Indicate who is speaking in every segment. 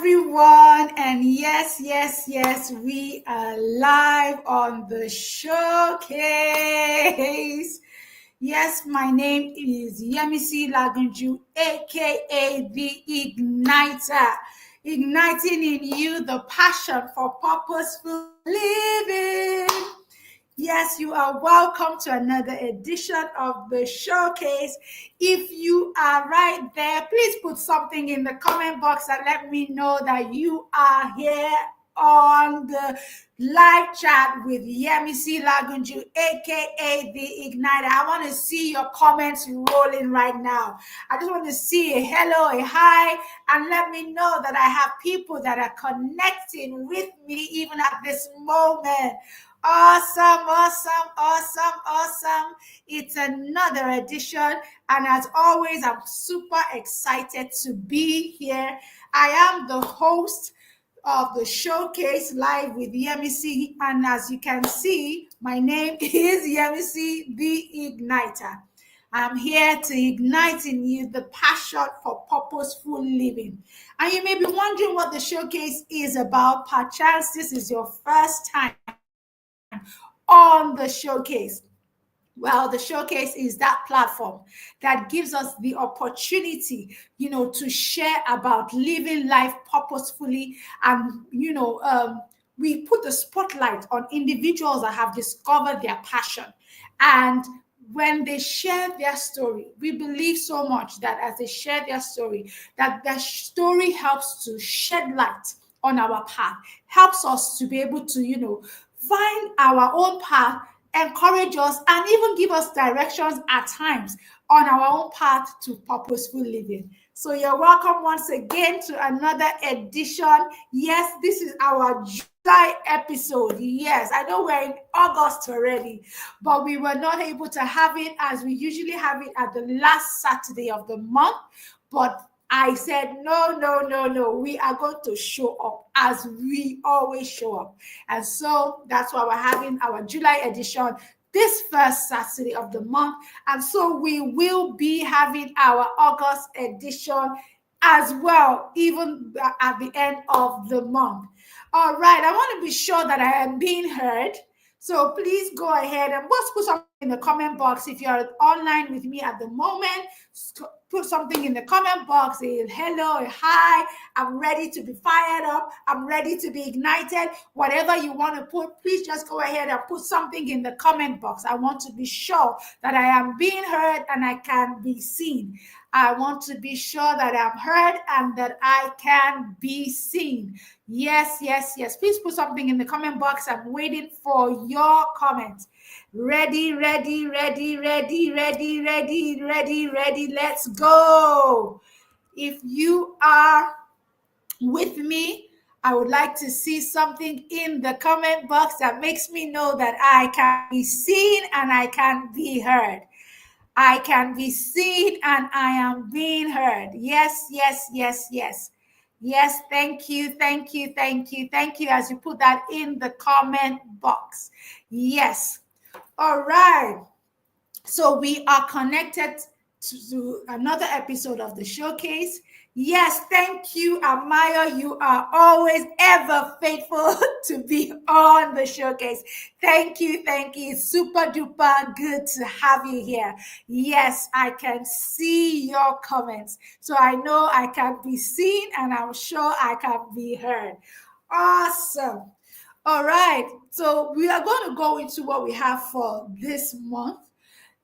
Speaker 1: everyone. And yes, we are live on the showcase. Yes, my name is Yemisi Lagunju, aka the Igniter, igniting in you the passion for purposeful living. Yes, you are welcome to another edition of the showcase. If you are right there, please put something in the comment box and let me know that you are here on the live chat with Yemisi Lagunju, aka the Igniter. I want to see your comments rolling right now. I just want to see a hello, a hi, and let me know that I have people that are connecting with me even at this moment. Awesome. It's another edition. And as always, I'm super excited to be here. I am the host of the showcase live with Yemisi. And as you can see, my name is Yemisi the Igniter. I'm here to ignite in you the passion for purposeful living. And you may be wondering what the showcase is about. Perchance this is your first time on the showcase. Well, the showcase is that platform that gives us the opportunity, to share about living life purposefully. And, we put the spotlight on individuals that have discovered their passion. And when they share their story, we believe so much that as they share their story, that their story helps to shed light on our path, helps us to be able to, find our own path, encourage us, and even give us directions at times on our own path to purposeful living. So you're welcome once again to another edition. Yes, this is our July episode. Yes, I know we're in August already, but we were not able to have it as we usually have it at the last Saturday of the month. But I said, no. We are going to show up as we always show up. And so that's why we're having our July edition this first Saturday of the month. And so we will be having our August edition as well, even at the end of the month. All right, I want to be sure that I am being heard. So please go ahead and just put something in the comment box. If you're online with me at the moment, put something in the comment box, a hello, a hi. I'm ready to be fired up. I'm ready to be ignited. Whatever you want to put, please just go ahead and put something in the comment box. I want to be sure that I am being heard and I can be seen. I want to be sure that I'm heard and that I can be seen. Yes. Please put something in the comment box. I'm waiting for your comments. Ready. Let's go. If you are with me, I would like to see something in the comment box that makes me know that I can be seen and I can be heard. I can be seen and I am being heard. Yes. Yes, thank you as you put that in the comment box. Yes. All right. So we are connected to another episode of the showcase. Yes, thank you, Amaya. You are always ever faithful to be on the showcase. Thank you. It's super duper good to have you here. Yes, I can see your comments. So I know I can be seen and I'm sure I can be heard. Awesome. All right. So we are going to go into what we have for this month.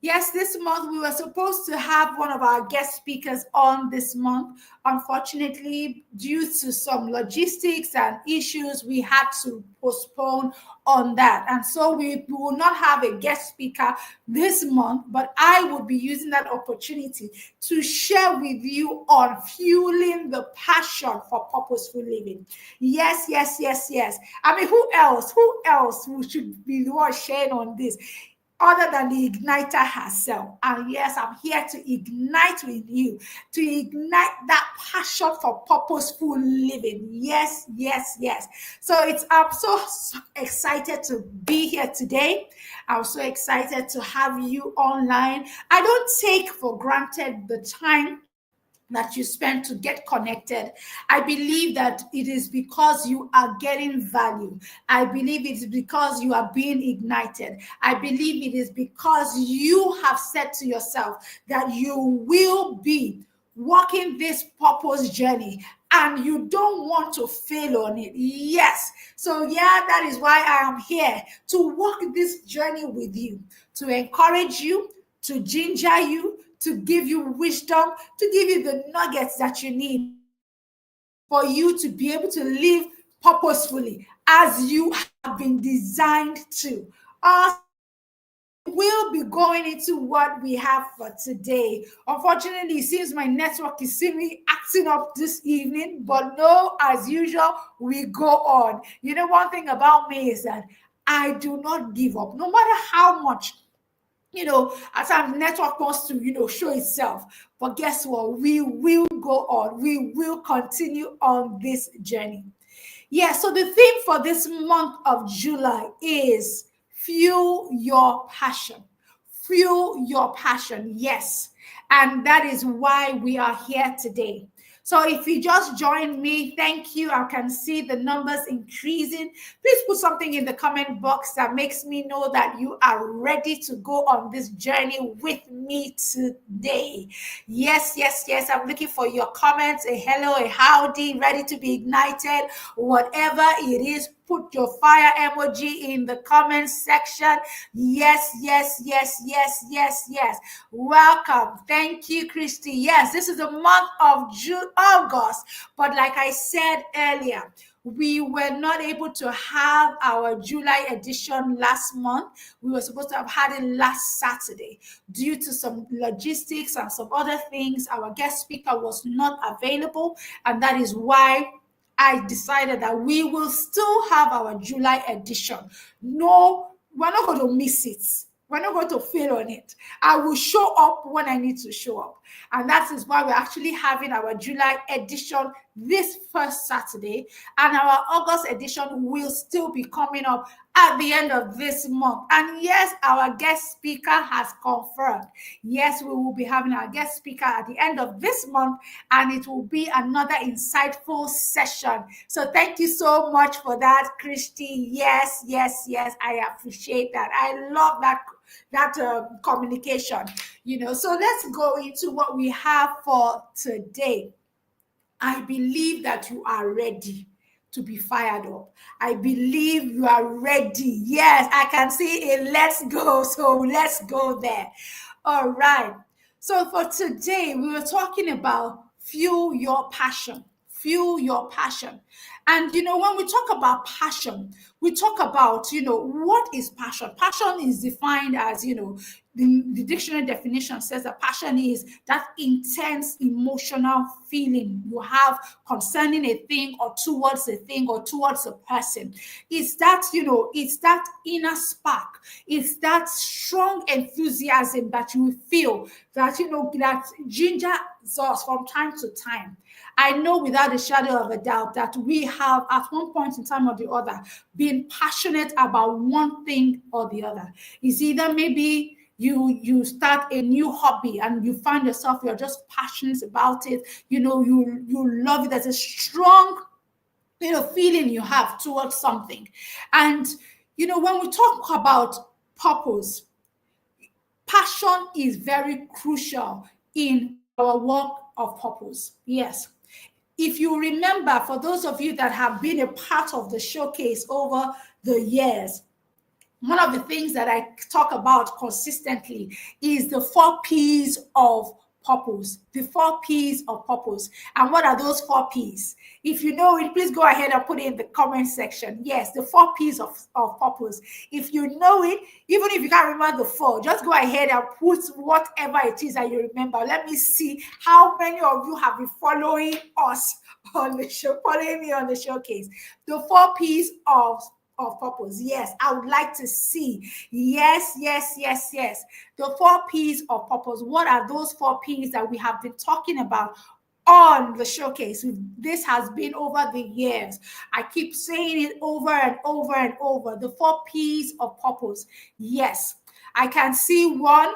Speaker 1: Yes, this month we were supposed to have one of our guest speakers on this month. Unfortunately, due to some logistics and issues, we had to postpone on that. And so we will not have a guest speaker this month, but I will be using that opportunity to share with you on fueling the passion for purposeful living. Yes. I mean, who else who should be the one sharing on this? Other than the igniter herself. And yes, I'm here to ignite with you, to ignite that passion for purposeful living. Yes. So I'm so excited to be here today. I'm so excited to have you online. I don't take for granted the time that you spend to get connected. I believe that it is because you are getting value. I believe it is because you are being ignited. I believe it is because you have said to yourself that you will be walking this purpose journey and you don't want to fail on it. Yes. So, yeah, that is why I am here to walk this journey with you, to encourage you, to ginger you, to give you wisdom, to give you the nuggets that you need for you to be able to live purposefully as you have been designed to. We'll be going into what we have for today. Unfortunately, it seems my network is seeing me acting up this evening, but no, as usual, we go on. You know, one thing about me is that I do not give up, no matter how much at times network wants to, show itself. But guess what? We will go on. We will continue on this journey. Yeah, so the theme for this month of July is fuel your passion. Fuel your passion, yes. And that is why we are here today. So if you just joined me, thank you. I can see the numbers increasing. Please put something in the comment box that makes me know that you are ready to go on this journey with me today. Yes, yes, yes. I'm looking for your comments, a hello, a howdy, ready to be ignited, whatever it is. Put your fire emoji in the comment section. Yes, yes, yes, yes, yes, yes. Welcome. Thank you, Christy. Yes, this is the month of August. But like I said earlier, we were not able to have our July edition last month. We were supposed to have had it last Saturday. Due to some logistics and some other things, our guest speaker was not available. And that is why I decided that we will still have our July edition. No, we're not going to miss it. We're not going to fail on it. I will show up when I need to show up. And that is why we're actually having our July edition this first Saturday. And our August edition will still be coming up at the end of this month. And yes, our guest speaker has confirmed. Yes, we will be having our guest speaker at the end of this month, and it will be another insightful session. So thank you so much for that, Christy. Yes, yes, yes, I appreciate that. I love that communication. So let's go into what we have for today. I believe that you are ready to be fired up. I believe you are ready. Yes, I can see it. Let's go. So let's go there. All right. So for today, we were talking about fuel your passion. Fuel your passion. And, when we talk about passion, we talk about, what is passion? Passion is defined as, the dictionary definition says that passion is that intense emotional feeling you have concerning a thing or towards a thing or towards a person. It's that, it's that inner spark. It's that strong enthusiasm that you feel that, that gingers us from time to time. I know without a shadow of a doubt that we have at one point in time or the other been passionate about one thing or the other. It's either maybe you start a new hobby and you find yourself, you're just passionate about it. You love it. There's a strong feeling you have towards something. And when we talk about purpose, passion is very crucial in our work of purpose. Yes. If you remember, for those of you that have been a part of the showcase over the years, one of the things that I talk about consistently is the 4 P's of purpose. The 4 P's of purpose. And what are those 4 P's? If you know it, please go ahead and put it in the comment section. Yes, the 4 P's of purpose. If you know it, even if you can't remember the 4, just go ahead and put whatever it is that you remember. Let me see how many of you have been following us on the show, following me on the showcase. The 4 P's of purpose. Yes, I would like to see. Yes, yes, yes, yes. The 4 P's of purpose. What are those 4 P's that we have been talking about on the showcase? This has been over the years. I keep saying it over and over and over. The 4 P's of purpose. Yes, I can see one.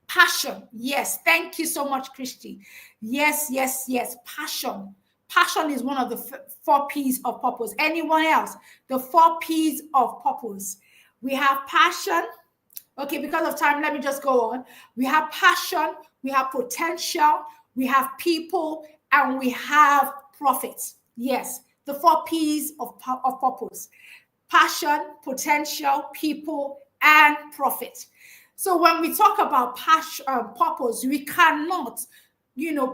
Speaker 1: Passion. Yes, thank you so much, Christy. Yes, yes, yes. Passion. Passion is one of the four P's of purpose. Anyone else? The four P's of purpose. We have passion. Okay, because of time, let me just go on. We have passion, we have potential, we have people, and we have profit. Yes, the four P's of purpose: passion, potential, people, and profit. So when we talk about passion, purpose, we cannot,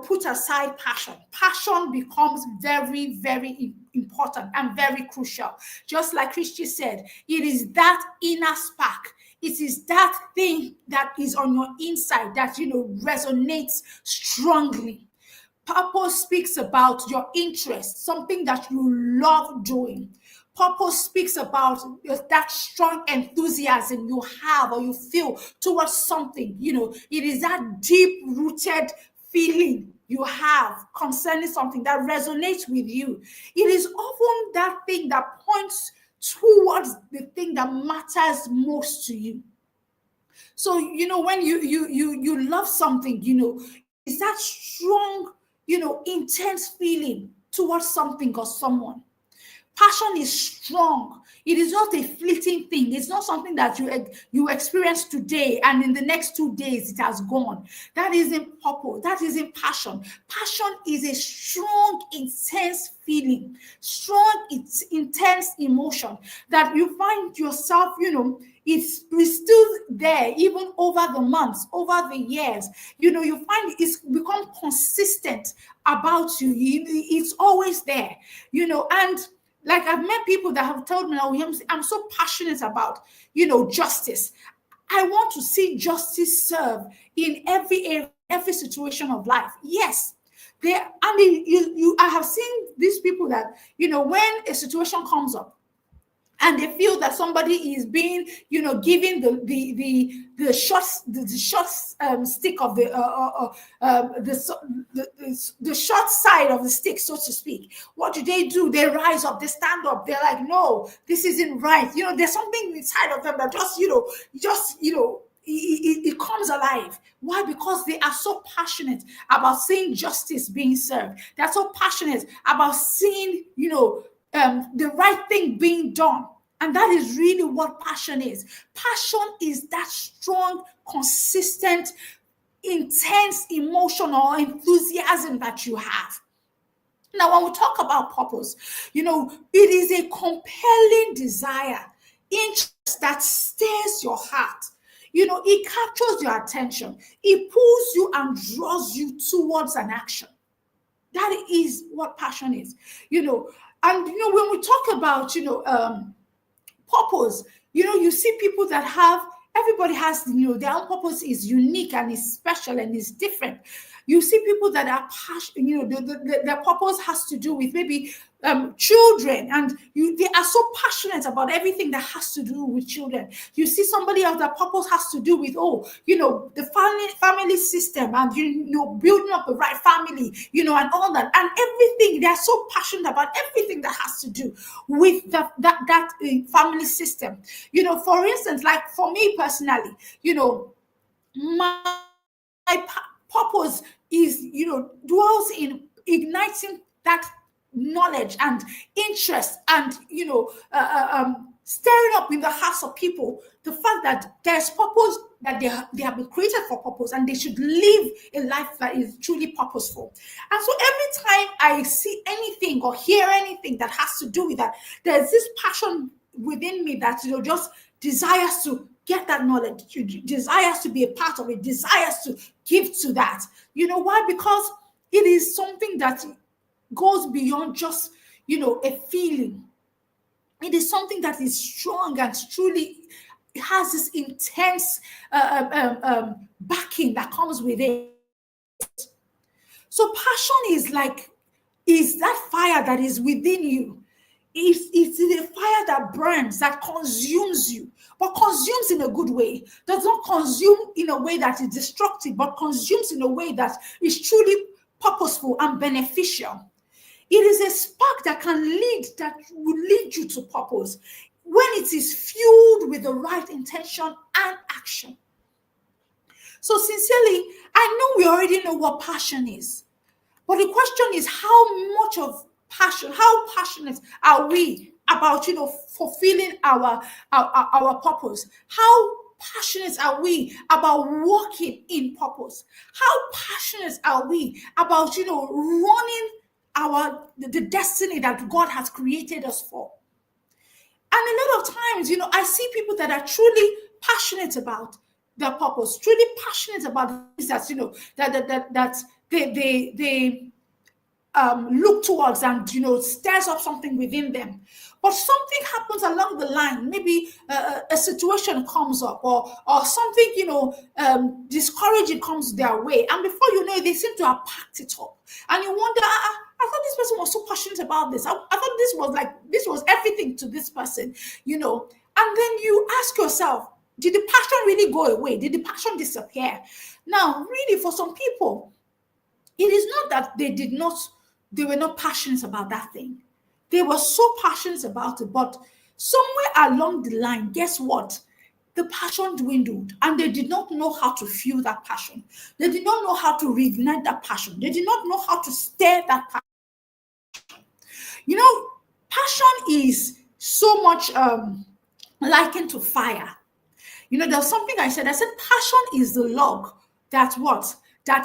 Speaker 1: put aside passion. Passion becomes very, very important and very crucial. Just like Christy said, it is that inner spark. It is that thing that is on your inside that, resonates strongly. Purpose speaks about your interest, something that you love doing. Purpose speaks about that strong enthusiasm you have or you feel towards something. It is that deep rooted feeling you have concerning something that resonates with you. It is often that thing that points towards the thing that matters most to you. So, when you love something, is that strong, intense feeling towards something or someone. Passion is strong. It is not a fleeting thing. It's not something that you experience today and in the next 2 days it has gone. That isn't purpose. That isn't passion. Passion is a strong, intense feeling, strong, intense emotion that you find yourself, it's still there even over the months, over the years. You find it's become consistent about you. It's always there, and like I've met people that have told me, "Oh, I'm so passionate about, justice. I want to see justice served in every area, every situation of life." Yes, I mean, I have seen these people that, when a situation comes up, and they feel that somebody is being, given the short stick of the short side of the stick, so to speak. What do? They rise up, they stand up, they're like, no, this isn't right. There's something inside of them that it comes alive. Why? Because they are so passionate about seeing justice being served. They're so passionate about seeing, the right thing being done. And that is really what passion is. Passion is that strong, consistent, intense emotion or enthusiasm that you have. Now, when we talk about purpose, it is a compelling desire, interest that stirs your heart. It captures your attention. It pulls you and draws you towards an action. That is what passion is. And when we talk about, purpose, you see people that have, everybody has, their own purpose is unique and is special and is different. You see people that are passionate, their purpose has to do with maybe children, and they are so passionate about everything that has to do with children. You see somebody else, that purpose has to do with, the family system, and building up the right family, and all that, and everything. They are so passionate about everything that has to do with that family system. For instance, like for me personally, my purpose is, dwells in igniting that knowledge and interest and, stirring up in the hearts of people the fact that there's purpose, that they have been created for purpose, and they should live a life that is truly purposeful. And so every time I see anything or hear anything that has to do with that, there's this passion within me that, just desires to get that knowledge, desires to be a part of it, desires to give to that. Why? Because it is something that goes beyond just, a feeling. It is something that is strong and truly has this intense backing that comes with it. So passion is that fire that is within you. It's a fire that burns, that consumes you, but consumes in a good way. Does not consume in a way that is destructive, but consumes in a way that is truly purposeful and beneficial. It is a spark that will lead you to purpose when it is fueled with the right intention and action. So sincerely, I know we already know what passion is. But the question is, how much of passion, how passionate are we about, fulfilling our purpose? How passionate are we about walking in purpose? How passionate are we about, running the destiny that God has created us for? And a lot of times, I see people that are truly passionate about their purpose, truly passionate about things that, that they look towards, and stirs up something within them. But something happens along the line. Maybe a situation comes up, or something discouraging comes their way, and before you know it, they seem to have packed it up, and you wonder, I thought this person was so passionate about this. I thought this was everything to this person, and then you ask yourself, did the passion really go away? Did the passion disappear? Now, really, for some people, it is not that they were not passionate about that thing. They were so passionate about it, but somewhere along the line, guess what? The passion dwindled, and they did not know how to fuel that passion. They did not know how to reignite that passion. They did not know how to stir that passion. Passion is so much likened to fire. There's something I said. I said passion is the log that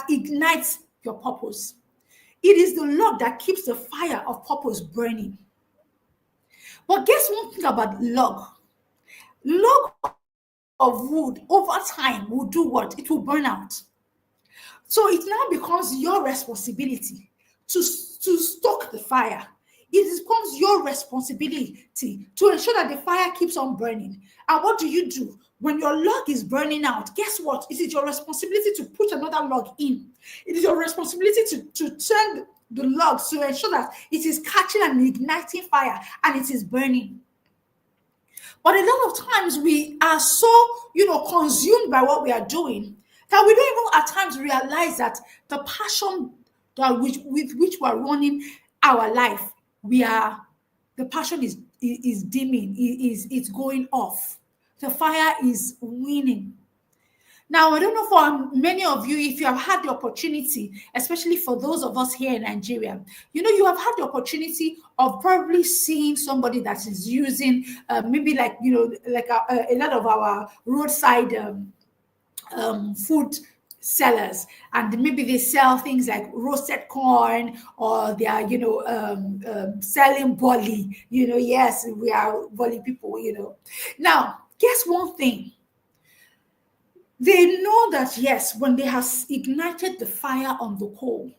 Speaker 1: ignites your purpose. It is the log that keeps the fire of purpose burning. But guess one thing about log? Log of wood over time will do what? It will burn out. So it now becomes your responsibility to stoke the fire. It becomes your responsibility to ensure that the fire keeps on burning. And what do? When your log is burning out, guess what? It is your responsibility to put another log in. It is your responsibility to turn the logs to ensure that it is catching and igniting fire and it is burning. But a lot of times we are so, consumed by what we are doing that we don't even at times realize that the passion with which we are running our life, the passion is dimming, it's going off. The fire is waning. Now, I don't know for many of you, if you have had the opportunity, especially for those of us here in Nigeria, you have had the opportunity of probably seeing somebody that is using maybe like a lot of our roadside food sellers, and maybe they sell things like roasted corn, or they are selling bolly. Yes, we are bolly people. Now, guess one thing. They know that, yes, when they have ignited the fire on the coal,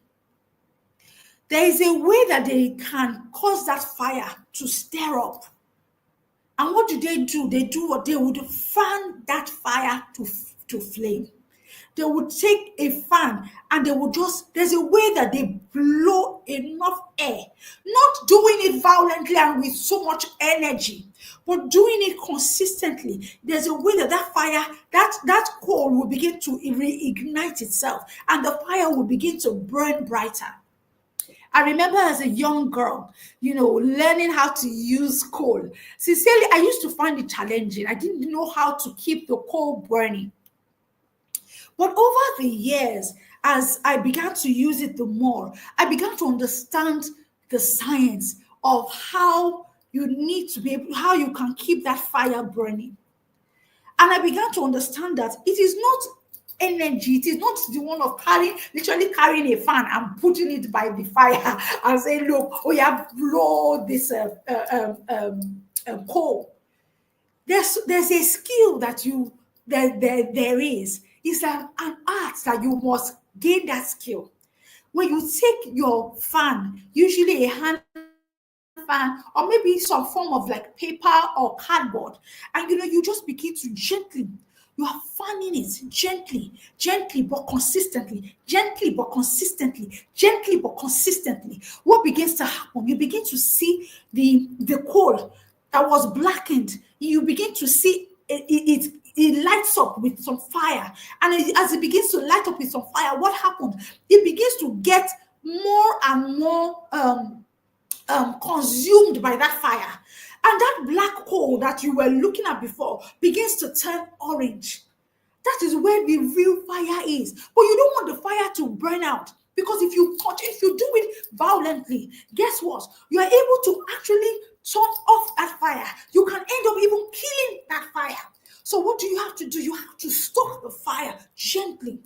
Speaker 1: there is a way that they can cause that fire to stir up. And what do? They do what? They would fan that fire to flame. They would take a fan and there's a way that they blow enough air, not doing it violently and with so much energy, but doing it consistently. There's a way that fire, that coal will begin to reignite itself, and the fire will begin to burn brighter. I remember as a young girl, learning how to use coal. Sincerely, I used to find it challenging. I didn't know how to keep the coal burning. But over the years, as I began to use it the more, I began to understand the science of how you can keep that fire burning. And I began to understand that it is not energy, it is not the one of literally carrying a fan and putting it by the fire and saying, look, yeah, blow this coal. There's a skill that there is. It's an art that you must gain that skill. When you take your fan, usually a hand fan, or maybe some form of like paper or cardboard, and you just begin to you are fanning it gently but consistently, what begins to happen? You begin to see the coal that was blackened. You begin to see it lights up with some fire, and as it begins to light up with some fire, what happened? It begins to get more and more consumed by that fire, and that black coal that you were looking at before begins to turn orange. That is where the real fire is. But you don't want the fire to burn out. Because if you do it violently, guess what? You are able to actually turn off that fire. You can end up even killing that fire. So what do you have to do? You have to stoke the fire gently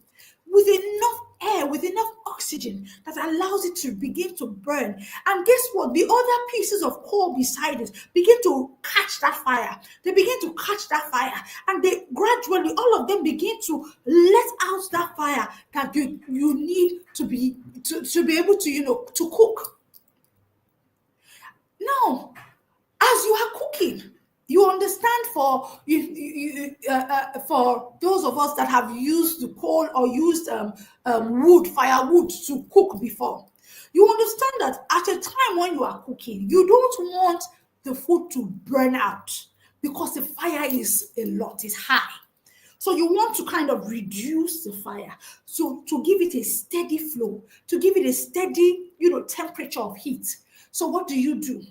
Speaker 1: with enough air, with enough oxygen that allows it to begin to burn. And guess what? The other pieces of coal beside it begin to catch that fire. They begin to catch that fire, and they gradually, all of them begin to let out that fire that you need to be able to, to cook. Now, as you are cooking, you understand, for those of us that have used the coal or used firewood to cook before, you understand that at a time when you are cooking, you don't want the food to burn out because the fire is a lot, is high. So you want to kind of reduce the fire, so to give it a steady flow, to give it a steady, temperature of heat. So what do?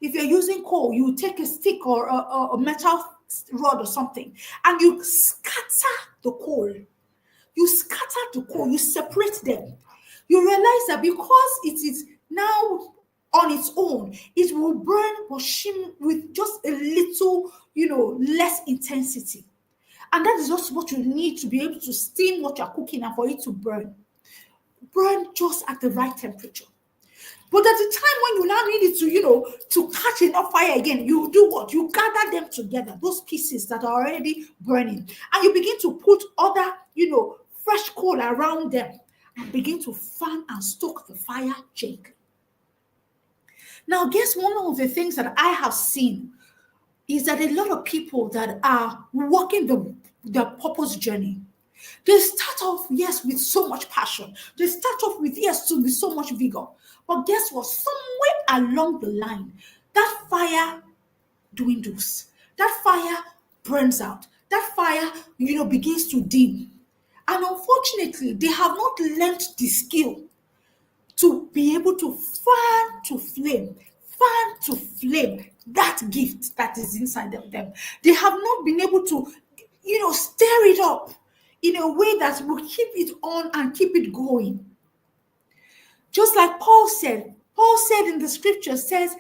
Speaker 1: If you're using coal, you take a stick or a metal rod or something, and you scatter the coal. You scatter the coal, you separate them. You realize that because it is now on its own, it will burn or shim with just a little, less intensity. And that is just what you need to be able to steam what you're cooking and for it to burn. Burn just at the right temperature. But at the time when you now need it to, to catch enough fire again, you do what? You gather them together, those pieces that are already burning, and you begin to put other, fresh coal around them and begin to fan and stoke the fire gently. Now, guess one of the things that I have seen is that a lot of people that are walking the purpose journey, they start off, yes, with so much passion. They start off with, yes, with so much vigor. But guess what? Somewhere along the line, that fire dwindles. That fire burns out. That fire, begins to dim. And unfortunately, they have not learned the skill to be able to fan to flame that gift that is inside of them. They have not been able to, stir it up in a way that will keep it on and keep it going. Just like Paul said in the scripture, says,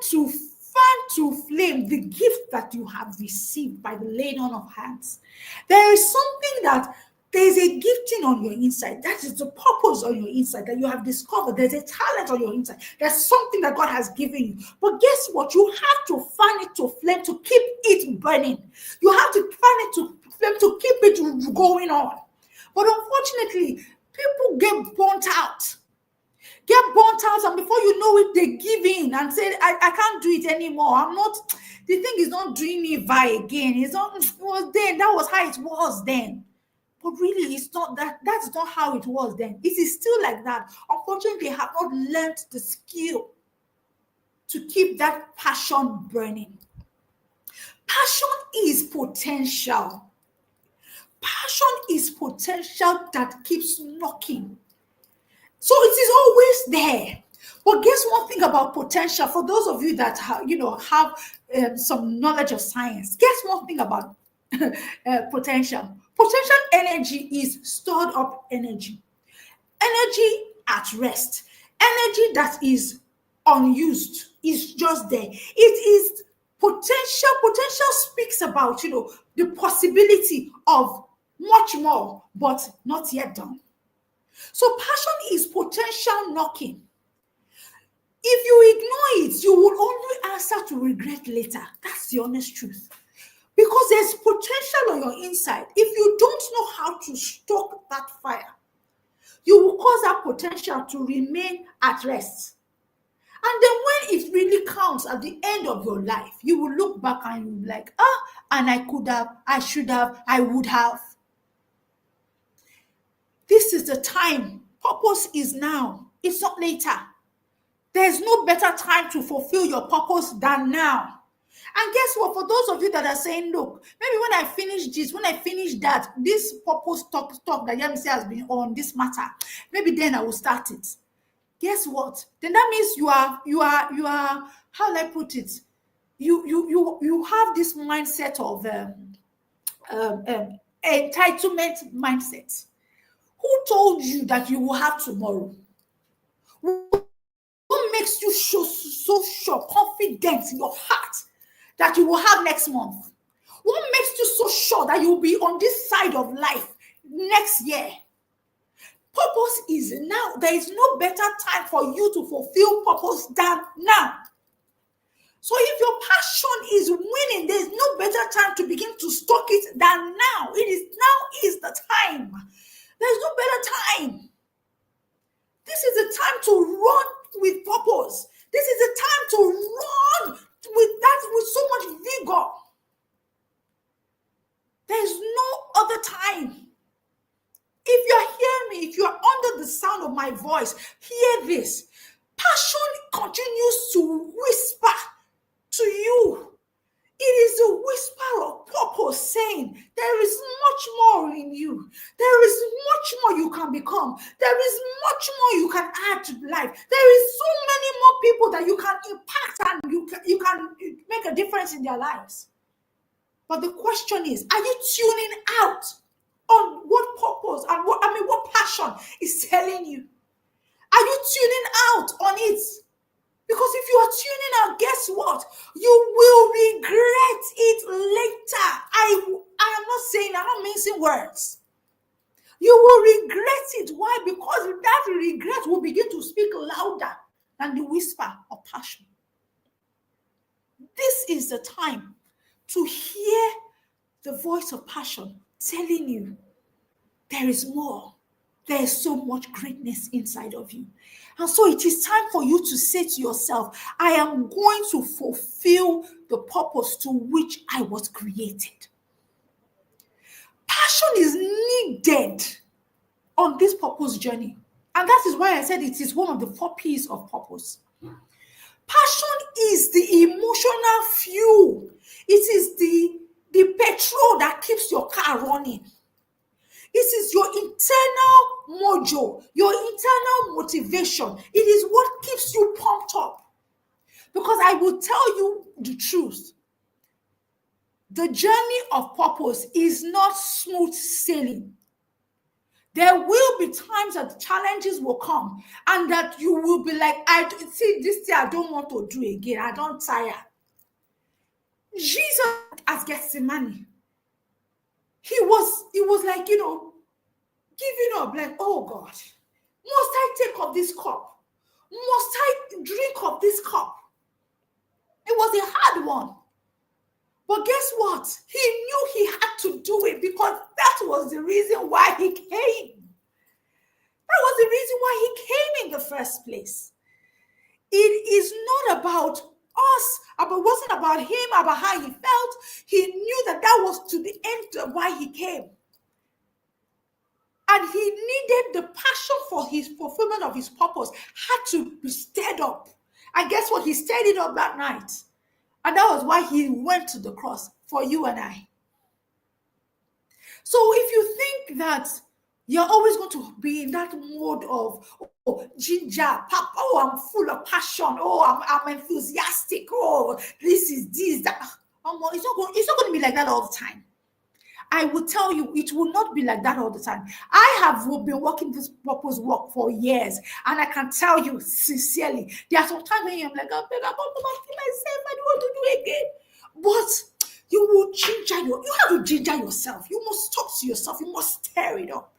Speaker 1: fan to flame the gift that you have received by the laying on of hands. There is something that there's a gifting on your inside. That is the purpose on your inside that you have discovered. There's a talent on your inside. There's something that God has given you. But guess what? You have to fan it to flame to keep it burning. You have to fan it to flame to keep it going on. But unfortunately, people get burnt out. And before you know it, they give in and say, I can't do it anymore. The thing is not doing me vi again. It was then. That was how it was then. But really, it's not that. That's not how it was then. It is still like that. Unfortunately, they have not learned the skill to keep that passion burning. Passion is potential. Passion is potential that keeps knocking. So it is always there. But guess one thing about potential, for those of you that have some knowledge of science, guess one thing about potential. Potential energy is stored up energy. Energy at rest. Energy that is unused is just there. It is potential. Potential speaks about, the possibility of much more, but not yet done. So passion is potential knocking. If you ignore it, you will only answer to regret later. That's the honest truth. Because there's potential on your inside. If you don't know how to stoke that fire, you will cause that potential to remain at rest. And then when it really counts at the end of your life, you will look back and you'll be like, and I could have, I should have, I would have. This is the time. Purpose is now. It's not later. There's no better time to fulfill your purpose than now. And guess what? For those of you that are saying, look, maybe when I finish this, when I finish that, this purpose talk that Yemisi has been on, this matter, maybe then I will start it. Guess what? Then that means you are, how do I put it? You have this mindset of entitlement mindset, Who told you that you will have tomorrow? What makes you so sure, confident in your heart that you will have next month? What makes you so sure that you'll be on this side of life next year? Purpose is now. There is no better time for you to fulfill purpose than now. So if your passion is winning, there is no better time to begin to stock it than now. Now is the time. There is no better time. This is the time to run with purpose. This is the time to run with so much vigor. There is no other time. If you're hearing me, if you're under the sound of my voice, hear this. Passion continues to whisper to you. It is a whisper of purpose saying, there is much more in you. There is much more you can become. There is much more you can add to life. There is so many more people that you can impact and you can make a difference in their lives. But the question is, are you tuning out on what purpose and what passion is telling you? Are you tuning out on it? Because if you are tuning out, guess what? You will regret it later. I am not saying, I'm not mincing words. You will regret it. Why? Because that regret will begin to speak louder than the whisper of passion. This is the time to hear the voice of passion telling you there is more. There is so much greatness inside of you. And so it is time for you to say to yourself, I am going to fulfill the purpose to which I was created. Passion is needed on this purpose journey. And that is why I said it is one of the 4 P's of purpose. Passion is the emotional fuel. It is the petrol that keeps your car running. It is your internal mojo, your internal motivation. It is what keeps you pumped up. Because I will tell you the truth. The journey of purpose is not smooth sailing. There will be times that challenges will come and that you will be like, this thing I don't want to do again. I don't tire. Jesus at Gethsemane, he was like, giving up, like, oh God, must I take up this cup? Must I drink of this cup? It was a hard one. But guess what? He knew he had to do it because that was the reason why he came. That was the reason why he came in the first place. It is not about us, but it wasn't about him, about how he felt. He knew that was to the end of why he came. And he needed the passion for his fulfillment of his purpose had to be stirred up. And guess what? He stirred it up that night. And that was why he went to the cross for you and I. So if you think that you're always going to be in that mode of, ginger, papa, I'm full of passion, I'm enthusiastic, this is this, that. It's not going to be like that all the time. I will tell you, it will not be like that all the time. I have been working this purpose work for years, and I can tell you sincerely, there are some times when I'm like, I beg, I want to myself, I don't want to do it again. But you will you have to ginger yourself. You must talk to yourself. You must stir it up.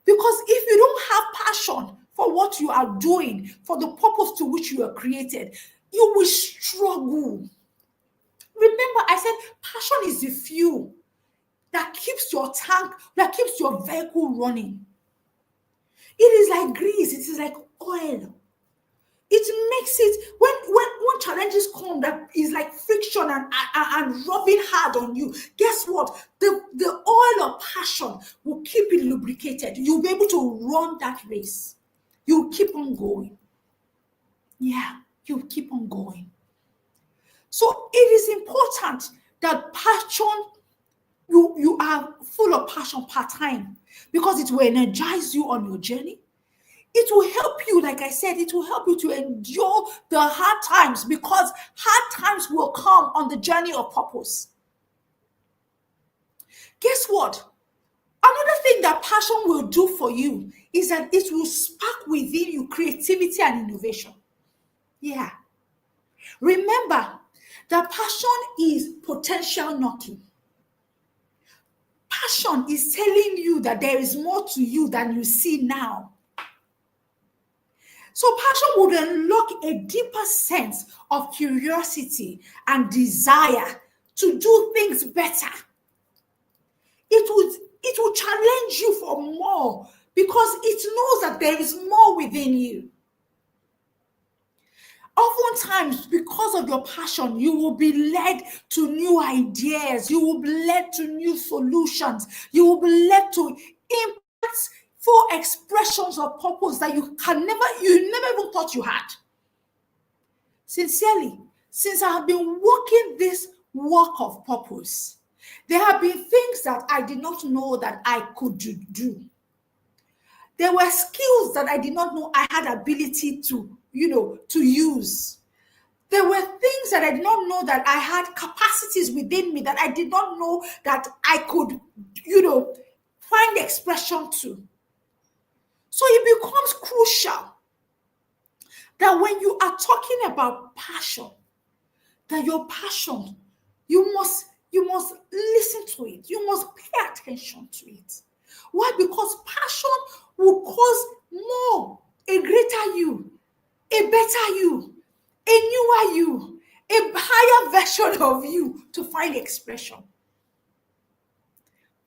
Speaker 1: Because if you don't have passion for what you are doing, for the purpose to which you are created, you will struggle. Remember, I said passion is the fuel that keeps your tank, that keeps your vehicle running. It is like grease, it is like oil. It makes it, when challenges come, that is like friction and rubbing hard on you. Guess what? The oil of passion will keep it lubricated. You'll be able to run that race. You'll keep on going. Yeah, you'll keep on going. So it is important that passion, you are full of passion part-time, because it will energize you on your journey. It will help you, like I said, it will help you to endure the hard times, because hard times will come on the journey of purpose. Guess what? Another thing that passion will do for you is that it will spark within you creativity and innovation. Yeah. Remember that passion is potential knocking. Passion is telling you that there is more to you than you see now. So, passion would unlock a deeper sense of curiosity and desire to do things better. It will challenge you for more because it knows that there is more within you. Oftentimes, because of your passion, you will be led to new ideas, you will be led to new solutions, you will be led to impactful expressions of purpose that you never even thought you had. Sincerely, since I have been walking this walk of purpose, there have been things that I did not know that I could do. There were skills that I did not know I had ability to use. There were things that I did not know that I had capacities within me that I did not know that I could, find expression to. So it becomes crucial that when you are talking about passion, that your passion, you must listen to it. You must pay attention to it. Why? Because passion will cause more, a greater you, a better you, a newer you, a higher version of you to find expression.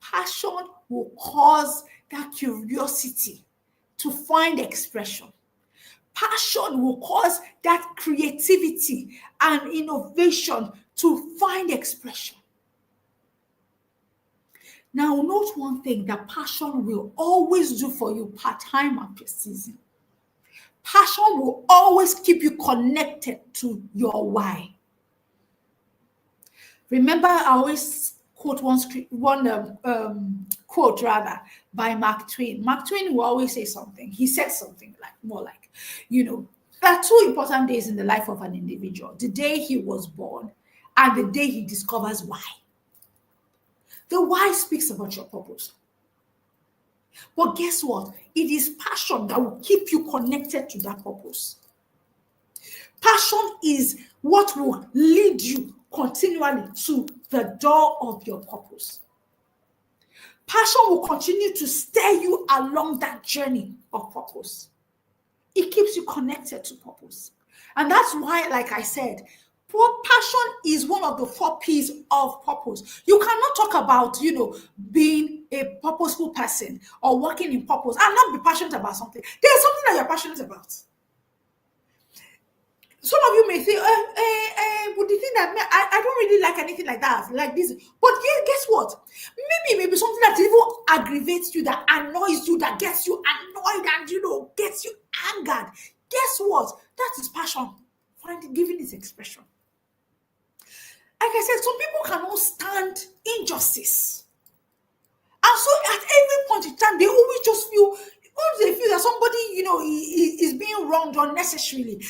Speaker 1: Passion will cause that curiosity to find expression. Passion will cause that creativity and innovation to find expression. Now, note one thing that passion will always do for you part-time and per season. Passion will always keep you connected to your why. Remember, I always quote one quote rather by Mark Twain. Mark Twain will always say something. He said something like, there are two important days in the life of an individual: the day he was born and the day he discovers why. The why speaks about your purpose. But guess what? It is passion that will keep you connected to that purpose. Passion is what will lead you continually to the door of your purpose. Passion will continue to steer you along that journey of purpose. It keeps you connected to purpose. And that's why, like I said, passion is one of the 4 P's of purpose. You cannot talk about, being a purposeful person or working in purpose and not be passionate about something. There's something that you're passionate about. Some of you may say, but the thing that I don't really like anything like that, like this. But guess what? Maybe something that even aggravates you, that annoys you, that gets you annoyed and, gets you angered. Guess what? That is passion. Giving its expression. Like I said, some people cannot stand injustice. And so at every point in time, they always just feel, once they feel that somebody, is being wronged unnecessarily,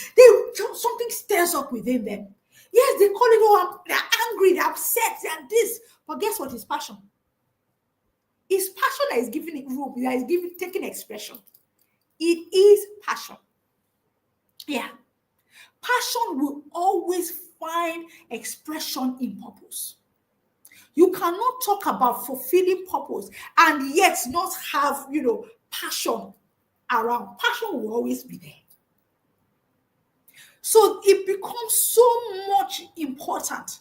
Speaker 1: something stirs up within them. Yes, they call it, they're angry, they're upset, they're this. But guess what? It's passion. It's passion that is giving it room, that is taking expression. It is passion. Yeah. Passion will always find expression in purpose. You cannot talk about fulfilling purpose and yet not have, passion around. Passion will always be there. So it becomes so much important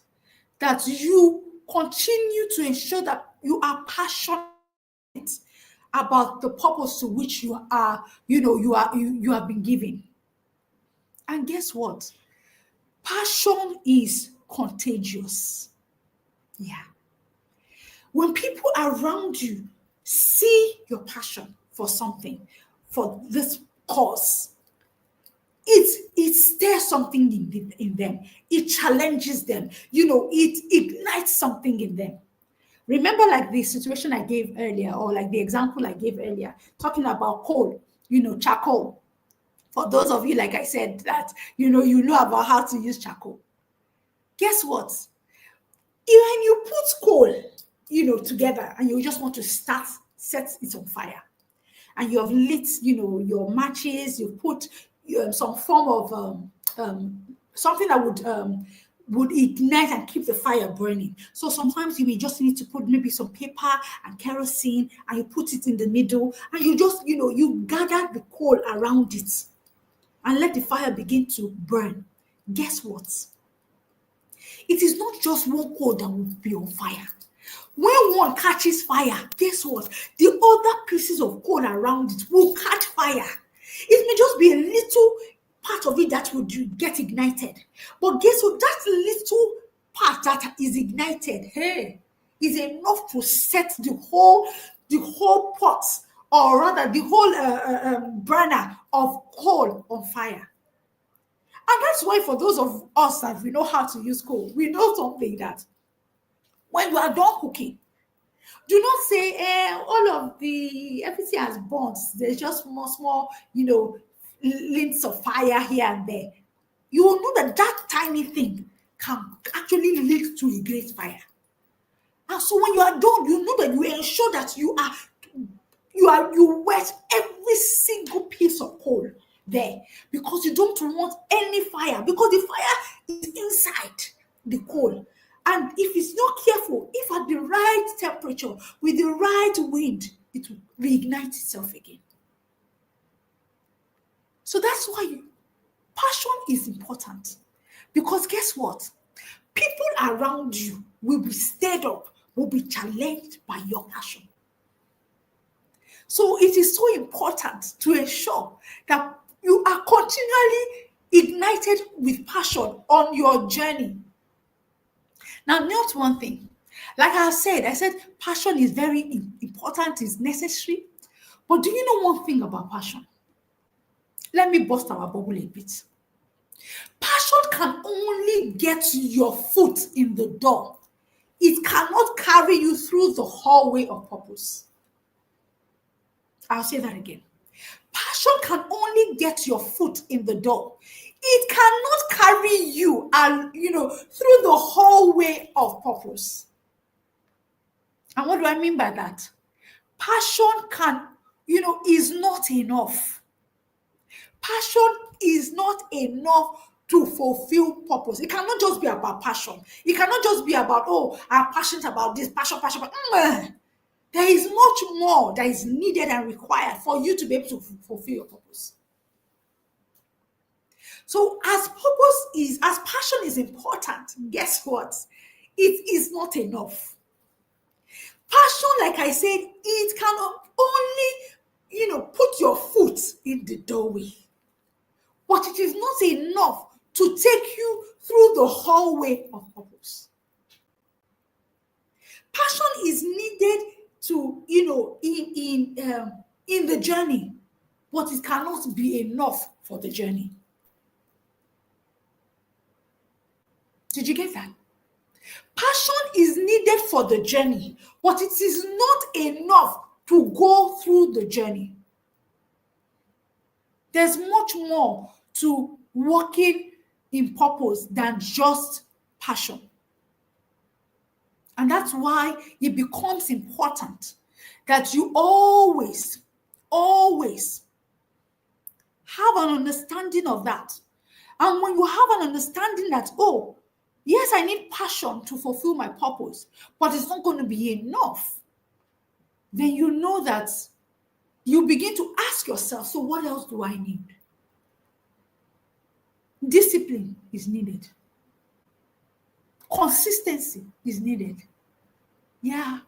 Speaker 1: that you continue to ensure that you are passionate about the purpose to which you have been given. And guess what? Passion is contagious. Yeah. When people around you see your passion for something, for this cause, it stirs something in them. It challenges them. It ignites something in them. Remember, like the situation I gave earlier, or like the example I gave earlier, talking about coal, charcoal. For those of you, like I said, that you know about how to use charcoal. Guess what? When you put coal, together, and you just want to start set it on fire. And you have lit, your matches, you put some form of something that would ignite and keep the fire burning. So sometimes you may just need to put maybe some paper and kerosene, and you put it in the middle, and you just, you gather the coal around it and let the fire begin to burn. Guess what? It is not just one coal that will be on fire. When one catches fire, guess what? The other pieces of coal around it will catch fire. It may just be a little part of it that would get ignited. But guess what? That little part that is ignited, hey, is enough to set the whole pot, or rather the whole burner of coal on fire. And that's why for those of us that we know how to use coal, we know something that when you are done cooking, do not say, all of everything has burnt. There's just small, lints of fire here and there. You will know that that tiny thing can actually lead to a great fire. And so when you are done, you know that you ensure that you wet every single piece of coal there, because you don't want any fire, because the fire is inside the coal. And if it's not careful, if at the right temperature, with the right wind, it will reignite itself again. So that's why passion is important. Because guess what? People around you will be stirred up, will be challenged by your passion. So it is so important to ensure that you are continually ignited with passion on your journey. Now, note one thing. Like I said passion is very important, is necessary. But do you know one thing about passion? Let me bust our bubble a bit. Passion can only get your foot in the door. It cannot carry you through the hallway of purpose. I'll say that again. Passion can only get your foot in the door. It cannot carry you through the hallway of purpose. And what do I mean by that? Passion is not enough. Passion is not enough to fulfill purpose. It cannot just be about passion. It cannot just be about, I'm passionate about this, passion. There is much more that is needed and required for you to be able to fulfill your purpose. So as passion is important, guess what? It is not enough. Passion, like I said, it can only, put your foot in the doorway. But it is not enough to take you through the hallway of purpose. Passion is needed to, in the journey, but it cannot be enough for the journey. Did you get that? Passion is needed for the journey, but it is not enough to go through the journey. There's much more to walking in purpose than just passion. And that's why it becomes important that you always have an understanding of that. And when you have an understanding that, yes, I need passion to fulfill my purpose, but it's not going to be enough, then you know that you begin to ask yourself, so what else do I need? Discipline is needed. Consistency is needed. Yeah.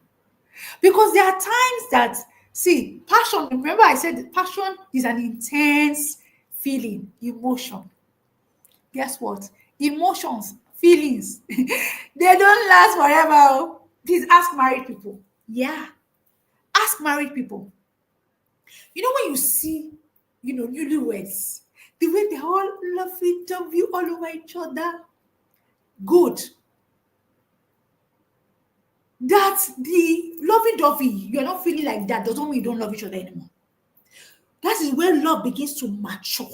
Speaker 1: Because there are times that, passion, remember I said passion is an intense feeling, emotion. Guess what? Emotions, feelings, they don't last forever. Please ask married people. Yeah. Ask married people. When you see, newlyweds, the way they all lovey-dovey all over each other, good. That the lovey-dovey, you're not feeling like that, doesn't mean you don't love each other anymore. That is where love begins to mature,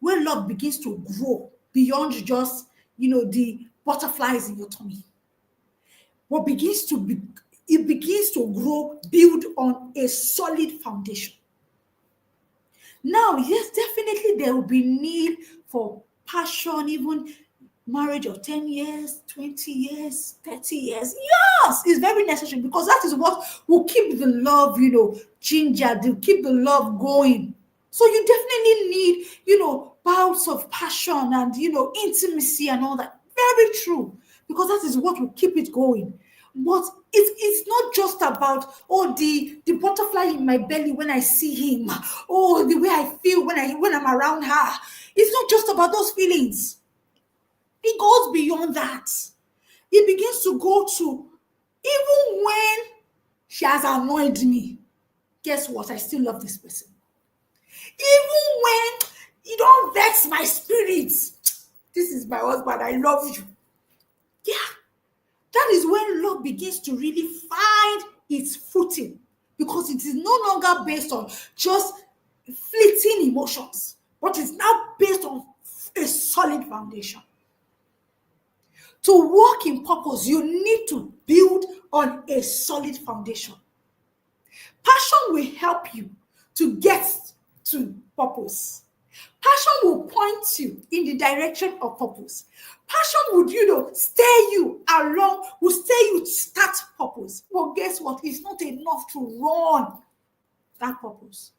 Speaker 1: where love begins to grow beyond just, the butterflies in your tummy. What begins to it begins to grow, build on a solid foundation. Now, yes, definitely there will be need for passion, even marriage of 10 years, 20 years, 30 years. Yes, it's very necessary because that is what will keep the love, ginger, to keep the love going. So you definitely need, bouts of passion and, intimacy and all that. Very true, because that is what will keep it going. But it's not just about, oh, the butterfly in my belly when I see him, oh, the way I feel when I'm around her. It's not just about those feelings. It goes beyond that. It begins to go to, even when she has annoyed me, guess what? I still love this person. Even when you don't vex my spirit, this is my husband, I love you. Yeah, that is when love begins to really find its footing, because it is no longer based on just fleeting emotions, but it's now based on a solid foundation. To walk in purpose, you need to build on a solid foundation. Passion will help you to get to purpose. Passion will point you in the direction of purpose. Passion would, steer you along, will steer you to start purpose. But guess what? It's not enough to run that purpose.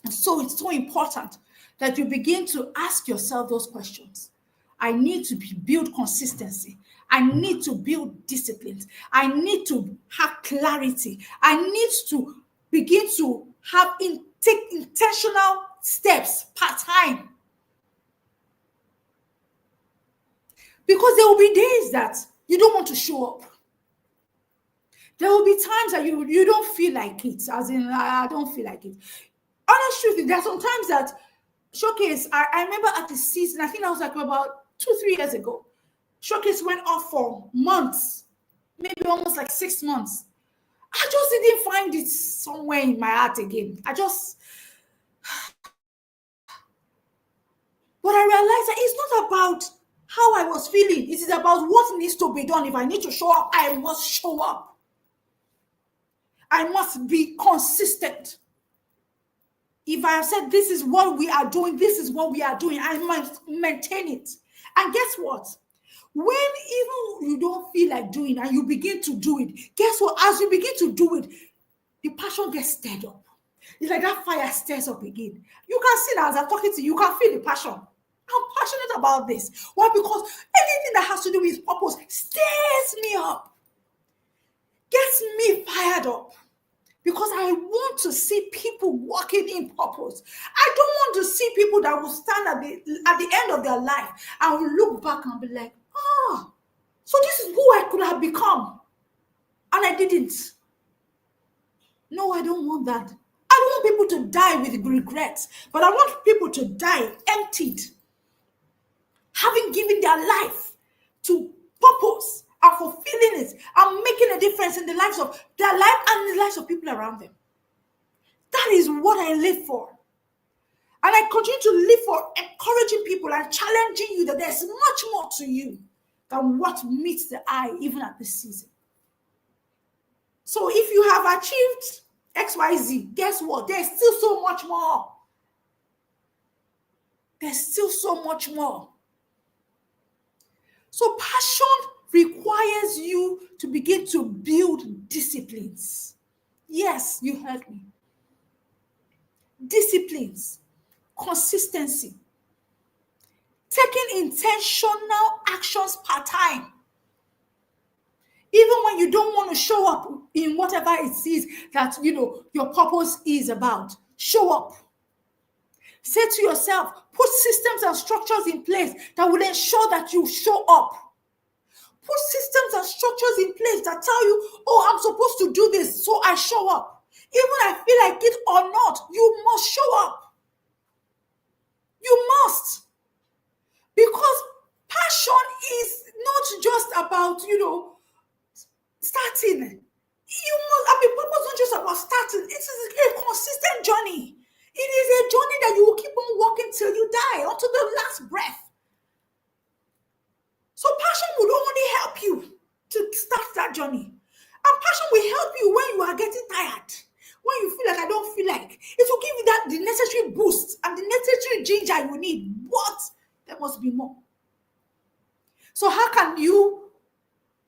Speaker 1: And so it's so important that you begin to ask yourself those questions. I need to build consistency. I need to build disciplines. I need to have clarity. I need to begin to take intentional steps part time. Because there will be days that you don't want to show up. There will be times that you don't feel like it, as in, I don't feel like it. Honest truth, there are some times that Showcase, I remember at the season, I think that was like about 2-3 years ago, Showcase went off for months, maybe almost like 6 months. I just didn't find it somewhere in my heart again. But I realized that it's not about how I was feeling. It is about what needs to be done. If I need to show up, I must show up. I must be consistent. If I have said this is what we are doing, this is what we are doing, I must maintain it. And guess what? When even you don't feel like doing and you begin to do it, guess what? As you begin to do it, the passion gets stirred up. It's like that fire stirs up again. You can see that as I'm talking to you, you can feel the passion. I'm passionate about this. Why? Because anything that has to do with purpose stirs me up, gets me fired up. Because I want to see people walking in purpose. I don't want to see people that will stand at the end of their life and will look back and be like, so this is who I could have become. And I didn't. No, I don't want that. I don't want people to die with regrets, but I want people to die emptied, having given their life to purpose and fulfilling it and making a difference in the lives of their life and the lives of people around them. That is what I live for. And I continue to live for encouraging people and challenging you that there's much more to you than what meets the eye, even at this season. So if you have achieved XYZ, guess what? There's still so much more. There's still so much more. So passion requires you to begin to build disciplines. Yes, you heard me. Disciplines, consistency, taking intentional actions part time. Even when you don't want to show up in whatever it is that your purpose is about, show up. Say to yourself, put systems and structures in place that will ensure that you show up. Put systems and structures in place that tell you, oh, I'm supposed to do this, so I show up. Even I feel like it or not, you must show up. You must. Because passion is not just about, starting. Purpose not just about starting. It is a consistent journey. It is a journey that you will keep on walking till you die, until the last breath. So passion would only help you to start that journey. And will help you when you are getting tired. When you feel like I don't feel like. It will give you that the necessary boost and the necessary ginger you need. But there must be more. So how can you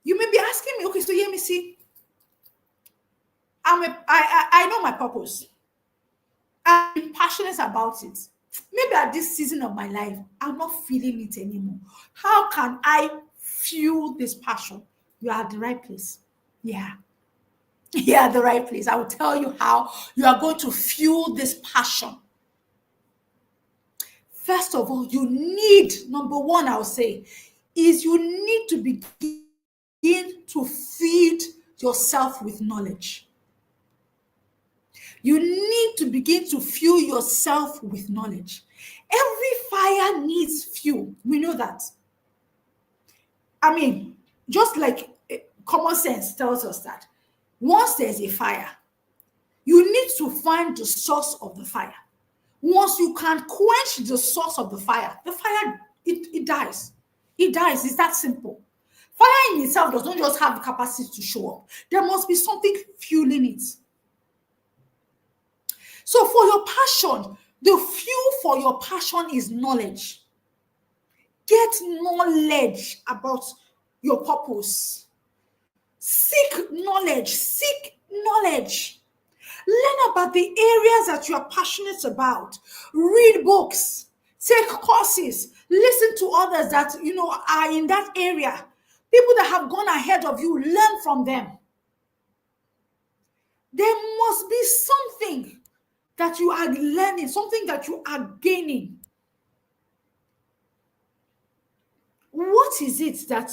Speaker 1: may be asking me, okay, so Yemisi, I know my purpose. I'm passionate about it. Maybe at this season of my life, I'm not feeling it anymore. How can I fuel this passion? You are at the right place. Yeah. You're at the right place. I will tell you how you are going to fuel this passion. First of all, you need, number one, I'll say, is you need to begin to feed yourself with knowledge. You need to begin to fuel yourself with knowledge. Every fire needs fuel. We know that. I mean, just like common sense tells us that once there's a fire, you need to find the source of the fire. Once you can quench the source of the fire, it dies. It dies. It's that simple. Fire in itself does not just have the capacity to show up. There must be something fueling it. So for your passion, the fuel for your passion is knowledge. Get knowledge about your purpose. Seek knowledge. Seek knowledge. Learn about the areas that you are passionate about. Read books. Take courses. Listen to others that are in that area. People that have gone ahead of you. Learn from them. There must be something that you are learning, something that you are gaining. What is it that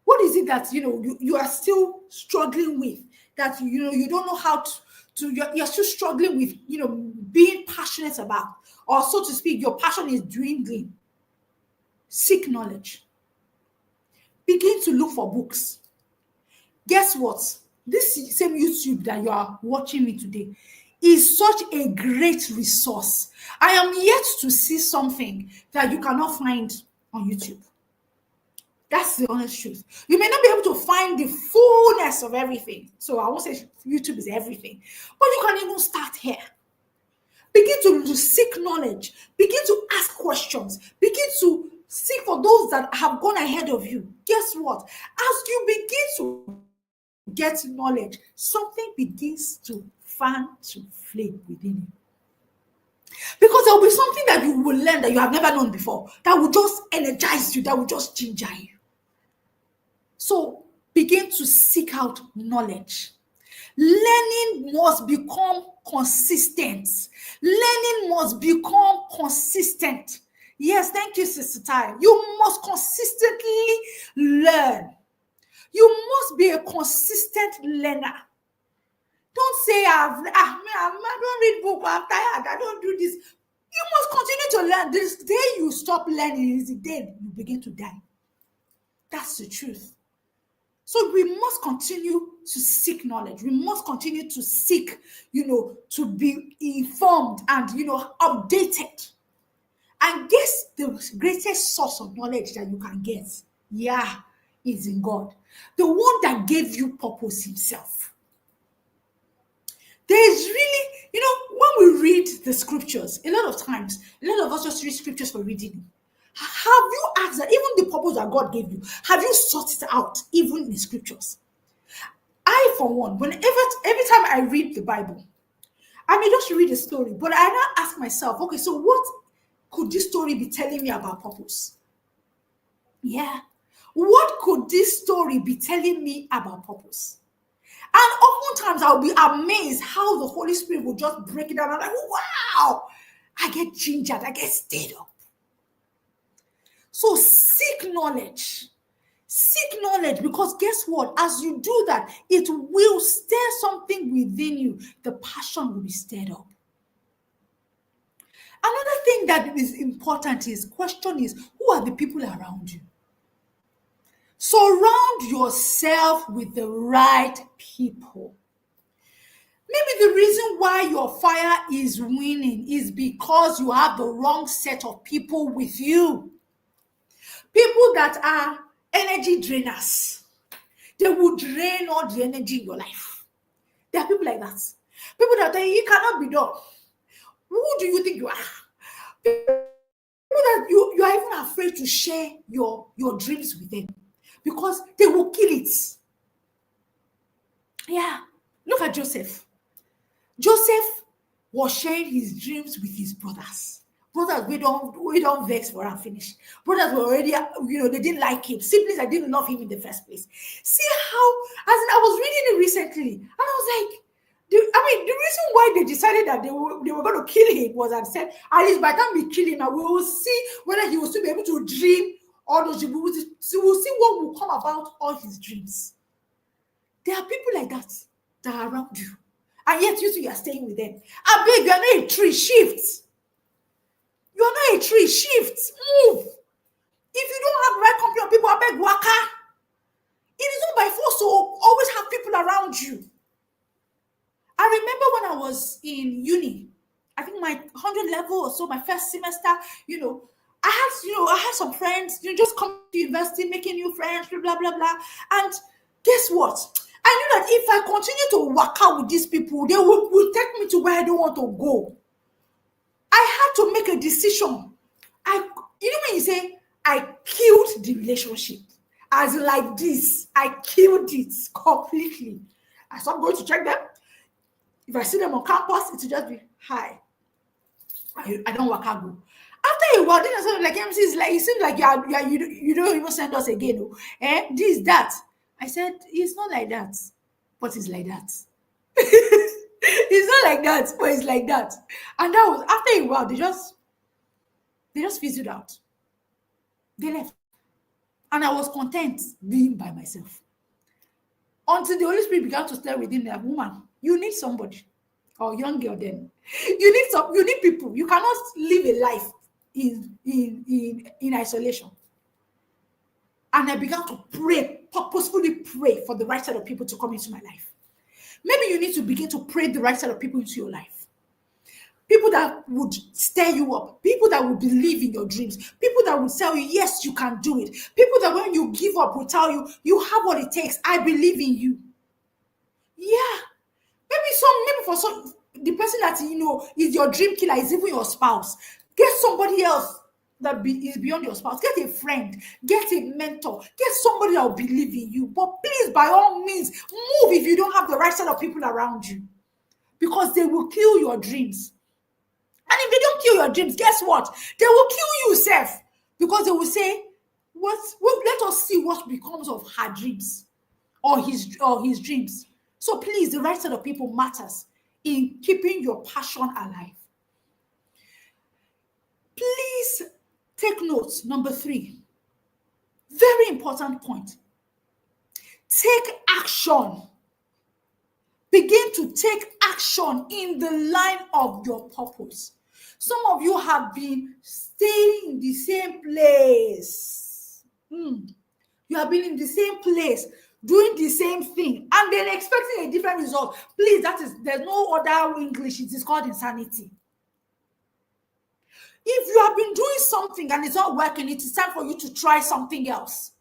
Speaker 1: what is it that you are still struggling with, that you don't know how you're still struggling with being passionate about, or so to speak, your passion is dwindling? Seek knowledge. Begin to look for books. Guess what? This same YouTube that you are watching me today is such a great resource. I am yet to see something that you cannot find on YouTube. That's the honest truth. You may not be able to find the fullness of everything. So I won't say YouTube is everything, but you can even start here. Begin to seek knowledge. Begin to ask questions. Begin to seek for those that have gone ahead of you. Guess what? As you begin to get knowledge, something begins to fan to flame within you. Because there will be something that you will learn that you have never known before, that will just energize you, that will just ginger you. So begin to seek out knowledge. Learning must become consistent. Learning must become consistent. Yes, thank you, Sister Ty. You must consistently learn. You must be a consistent learner. Don't say, I don't read book, I'm tired, I don't do this. You must continue to learn. The day you stop learning is the day you begin to die. That's the truth. So we must continue to seek knowledge. We must continue to seek, to be informed and, updated. And guess the greatest source of knowledge that you can get, is in God. The one that gave you purpose himself. There is really, when we read the scriptures, a lot of times, a lot of us just read scriptures for reading. Have you asked that even the purpose that God gave you, have you sought it out even in the scriptures? I, for one, every time I read the Bible, I may just read a story, but I now ask myself, okay, so what could this story be telling me about purpose? Yeah. What could this story be telling me about purpose? And oftentimes I'll be amazed how the Holy Spirit will just break it down. I'm like, wow, I get gingered, I get stirred up. So seek knowledge. Seek knowledge, because guess what? As you do that, it will stir something within you. The passion will be stirred up. Another thing that is important question is, who are the people around you? Surround yourself with the right people. Maybe the reason why your fire is winning is because you have the wrong set of people with you. People that are energy drainers, they will drain all the energy in your life. There are people like that. People that tell you, you cannot be done. Who do you think you are? People that you are even afraid to share your dreams with them because they will kill it. Yeah. Look at Joseph. Joseph was sharing his dreams with his brothers. Brothers, we don't vex for and finish. Brothers were already, they didn't like him. Siblings that didn't love him in the first place. See how, as in, I was reading it recently, and I was like, the reason why they decided that they were going to kill him was, and said, at least by the time we kill him, now we will see whether he will still be able to dream all those dreams. We'll see what will come about all his dreams. There are people like that are around you. And yet you two, you are staying with them. I beg, you are not a tree, shift. You are not a tree, shift, move. If you don't have the right company of people, I beg, waka. It is not by force to always have people around you. I remember when I was in uni, I think my 100 level or so, my first semester, I had some friends, just come to university, making new friends, blah, blah, blah. And guess what? I knew that if I continue to work out with these people, they will take me to where I don't want to go. I had to make a decision. When you say, I killed the relationship, as like this, I killed it completely. I stopped going to check them. If I see them on campus, it will just be, hi. I don't work out. After a while, then I said, like, Yemisi, it seems like you don't even send us again. This, that. I said, it's not like that, but it's like that. It's not like that, but it's like that. And that was, after a while, they just fizzled out. They left. And I was content being by myself. Until the Holy Spirit began to stir within me, woman, you need somebody. Or young girl then. You need people. You cannot live a life in isolation. And I began to pray, purposefully pray for the right set of people to come into my life. Maybe you need to begin to pray the right set of people into your life. People that would stir you up. People that would believe in your dreams. People that would tell you, yes, you can do it. People that when you give up will tell you, you have what it takes. I believe in you. Yeah. Maybe for some, the person that is your dream killer is even your spouse. Get somebody else that is beyond your spouse. Get a friend, get a mentor, get somebody that will believe in you. But please, by all means, move if you don't have the right set of people around you, because they will kill your dreams. And if they don't kill your dreams, guess what? They will kill you, self, because they will say, let us see what becomes of her dreams or his dreams. So please, the right set of people matters in keeping your passion alive. Please take notes. Number 3, very important point. Take action. Begin to take action in the line of your purpose. Some of you have been staying in the same place. You have been in the same place, doing the same thing, and then expecting a different result. Please, there's no other English. It is called insanity. If you have been doing something and it's not working, it is time for you to try something else.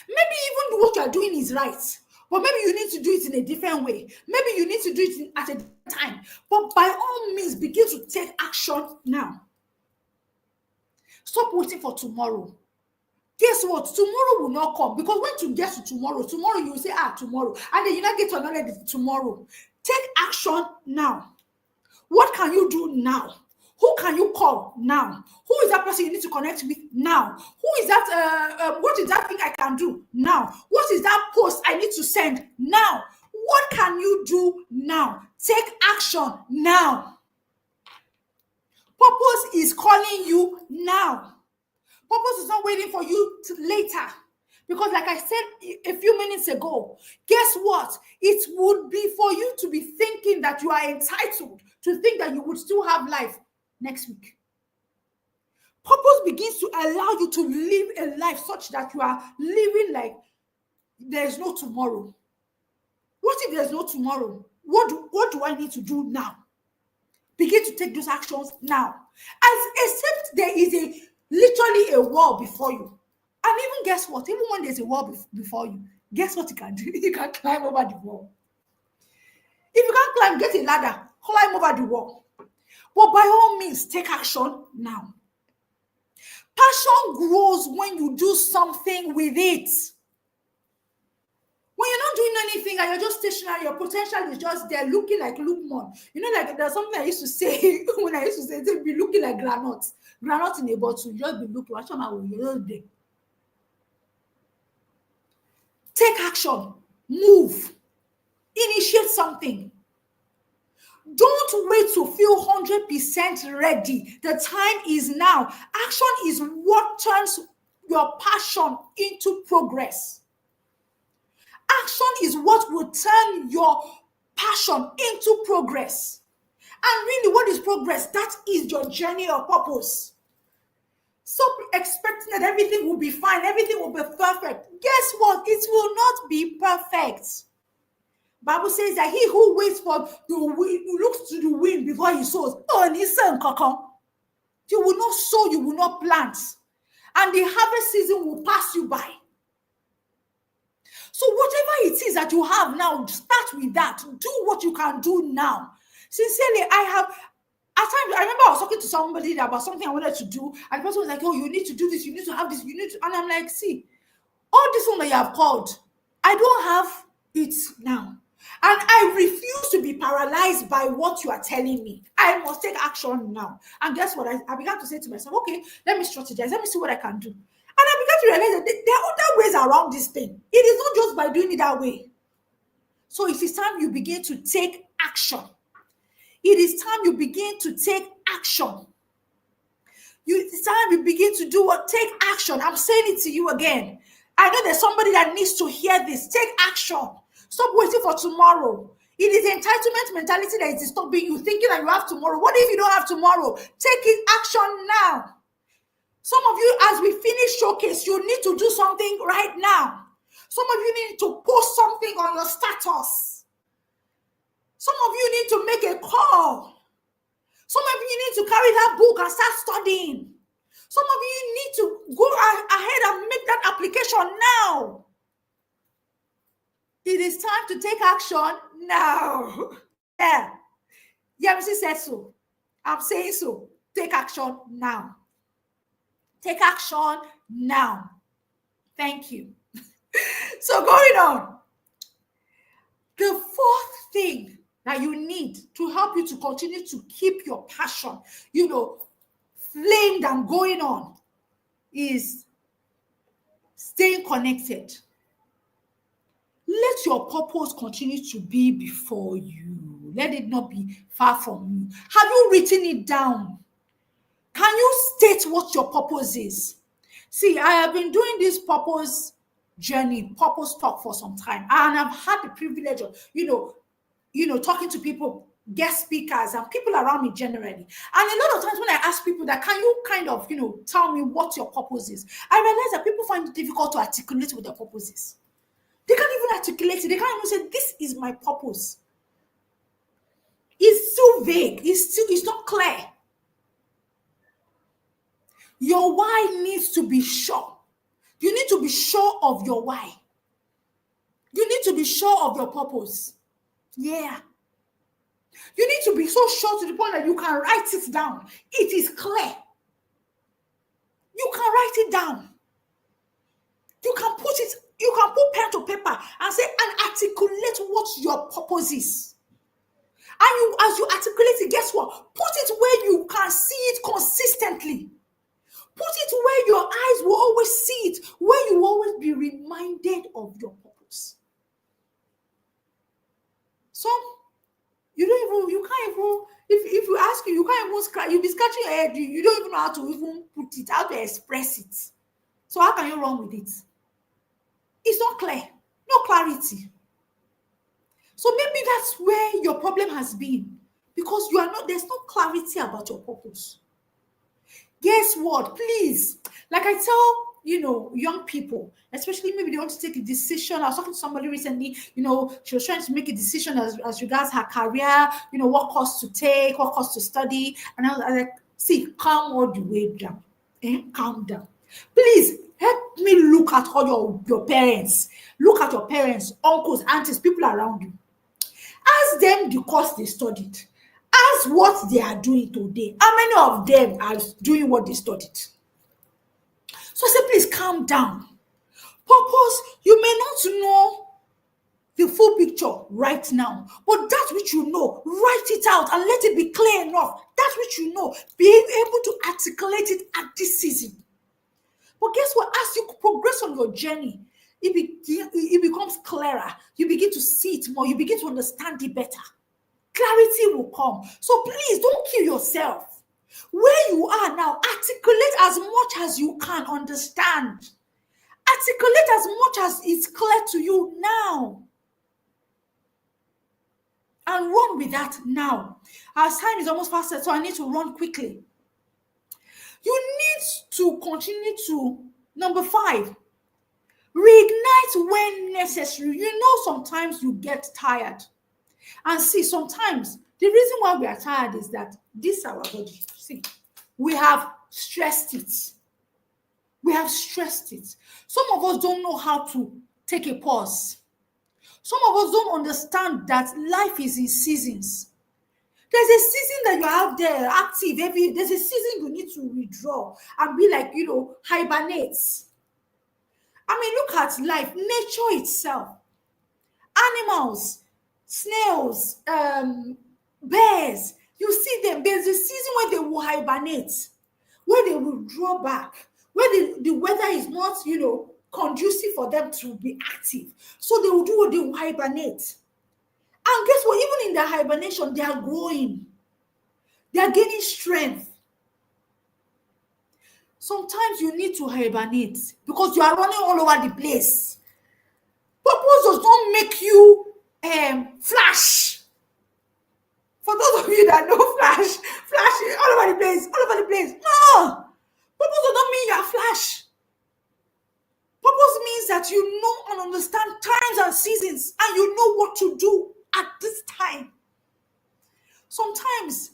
Speaker 1: Maybe even what you are doing is right, but maybe you need to do it in a different way. Maybe you need to do it at a different time. But by all means, begin to take action now. Stop waiting for tomorrow. Guess what? Tomorrow will not come, because when you get to tomorrow you will say, tomorrow. And then you not get to another day tomorrow. Take action now. What can you do now? Who can you call now? Who is that person you need to connect with now? Who is that? What is that thing I can do now? What is that post I need to send now? What can you do now? Take action now. Purpose is calling you now. Purpose is not waiting for you later. Because like I said a few minutes ago, guess what? It would be for you to be thinking that you are entitled to think that you would still have life next week. Purpose begins to allow you to live a life such that you are living like there's no tomorrow. What if there's no tomorrow? What do I need to do now? Begin to take those actions now. Except there is literally a wall before you. And even guess what? Even when there's a wall before you, guess what you can do? You can climb over the wall. If you can't climb, get a ladder, climb over the wall. But by all means, take action now. Passion grows when you do something with it. When you're not doing anything and you're just stationary, your potential is just there looking like lukewarm. You know, like there's something I used to say when I used to say, be looking like granite. Granite in a bottle, you just be looking, you're just there. Take action, move, initiate something. Don't wait to feel 100% ready. The time is now. Action is what turns your passion into progress. Action is what will turn your passion into progress. And really, what is progress? That is your journey or purpose. Stop expecting that everything will be fine, everything will be perfect. Guess what? It will not be perfect. Bible says that he who waits for the wind, looks to the wind before he sows. You will not sow, you will not plant. And the harvest season will pass you by. So whatever it is that you have now, start with that. Do what you can do now. Sincerely, at times, I remember I was talking to somebody about something I wanted to do, and the person was like, oh, you need to do this, you need to have this, you need to, and I'm like, see, all this one that you have called, I don't have it now. And I refuse to be paralyzed by what you are telling me. I must take action now. And guess what? I began to say to myself, okay, let me strategize. Let me see what I can do. And I began to realize that there are other ways around this thing. It is not just by doing it that way. So it is time you begin to take action. It is time you begin to take action. It's time you begin to do what? Take action. I'm saying it to you again. I know there's somebody that needs to hear this. Take action. Stop waiting for tomorrow. It is entitlement mentality that is stopping you, thinking that you have tomorrow. What if you don't have tomorrow? Take action now. Some of you, as we finish showcase, you need to do something right now. Some of you need to post something on your status. Some of you need to make a call. Some of you need to carry that book and start studying. Some of you need to go ahead and make that application now. It is time to take action now. Yeah. Yemisi said so. I'm saying so. Take action now. Take action now. Thank you. So going on. The fourth thing that you need to help you to continue to keep your passion, flamed and going on is staying connected. Let your purpose continue to be before you. Let it not be far from you. Have you written it down? Can you state what your purpose is? See, I have been doing this purpose journey, purpose talk for some time, and I've had the privilege of, talking to people, guest speakers, and people around me generally. And a lot of times when I ask people that, can you kind of, tell me what your purpose is? I realize that people find it difficult to articulate what their purpose is. They can't even articulate it. They can't even say, this is my purpose. It's too vague. It's not clear. Your why needs to be sure. You need to be sure of your why. You need to be sure of your purpose. Yeah. You need to be so sure to the point that you can write it down. It is clear. You can write it down. You can put pen to paper and say and articulate what your purpose is. And as you articulate it, guess what? Put it where you can see it consistently. Put it where your eyes will always see it, where you will always be reminded of your purpose. So you can't even, if you ask you can't even scratch, you'll be scratching your head, you don't even know how to even put it, how to express it. So how can you run with it? It's not clear, no clarity. So maybe that's where your problem has been, because there's no clarity about your purpose. Guess what? Please, like I tell, young people, especially maybe they want to take a decision. I was talking to somebody recently, she was trying to make a decision as regards her career, what course to take, what course to study. And I was like, see, calm all the way down. Calm down. Please help me look at all your parents. Look at your parents, uncles, aunties, people around you. Ask them the course they studied. Ask what they are doing today. How many of them are doing what they studied? So I say, please calm down. Purpose, you may not know the full picture right now, but that which you know, write it out and let it be clear enough. That which you know, be able to articulate it at this season. But guess what? As you progress on your journey, it becomes clearer. You begin to see it more. You begin to understand it better. Clarity will come. So please don't kill yourself. Where you are now, articulate as much as you can understand. Articulate as much as it's clear to you now. And run with that now. Our time is almost faster, so I need to run quickly. You need to continue to, number 5, reignite when necessary. You know, sometimes you get tired. And see, sometimes the reason why we are tired is that this is our body. See, we have stressed it. We have stressed it. Some of us don't know how to take a pause. Some of us don't understand that life is in seasons. There's a season that you're out there active there's a season you need to withdraw and be like, hibernate. I mean, look at life, nature itself, animals, snails, bears. You see them, there's a season where they will hibernate, where they will draw back, where the weather is not, conducive for them to be active. So they will do what they will hibernate. And guess what? Even in their hibernation, they are growing. They are gaining strength. Sometimes you need to hibernate because you are running all over the place. Purpose does not make you flash. For those of you that know flash all over the place, all over the place. No! Purpose does not mean you are flash. Purpose means that you know and understand times and seasons, and you know what to do at this time. Sometimes,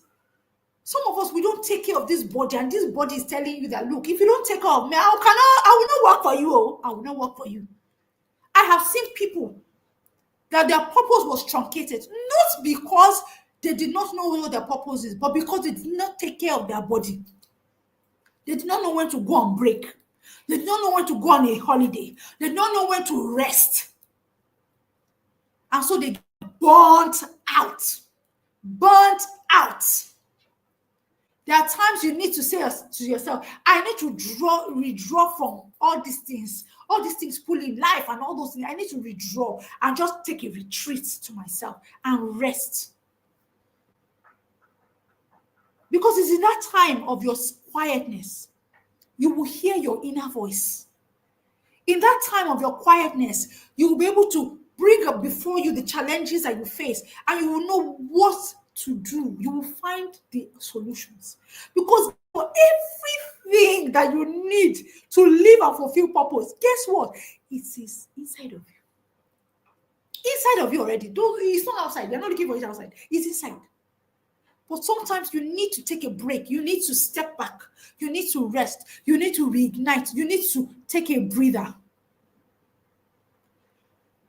Speaker 1: some of us, we don't take care of this body, and this body is telling you that, look, if you don't take care of me, I will not work for you. Oh, I will not work for you. I have seen people that their purpose was truncated, not because they did not know what their purpose is, but because they did not take care of their body. They did not know when to go on break. They did not know when to go on a holiday. They did not know when to rest. And so they get burnt out. Burnt out. There are times you need to say to yourself, I need to withdraw from all these things pulling life and all those things. I need to withdraw and just take a retreat to myself and rest. Because it's in that time of your quietness, you will hear your inner voice. In that time of your quietness, you will be able to bring up before you the challenges that you face, and you will know what to do. You will find the solutions. Because for everything that you need to live and fulfill purpose, guess what? It is inside of you. Inside of you already. It's not outside. You're not looking for it outside. It's inside. But sometimes you need to take a break. You need to step back. You need to rest. You need to reignite. You need to take a breather.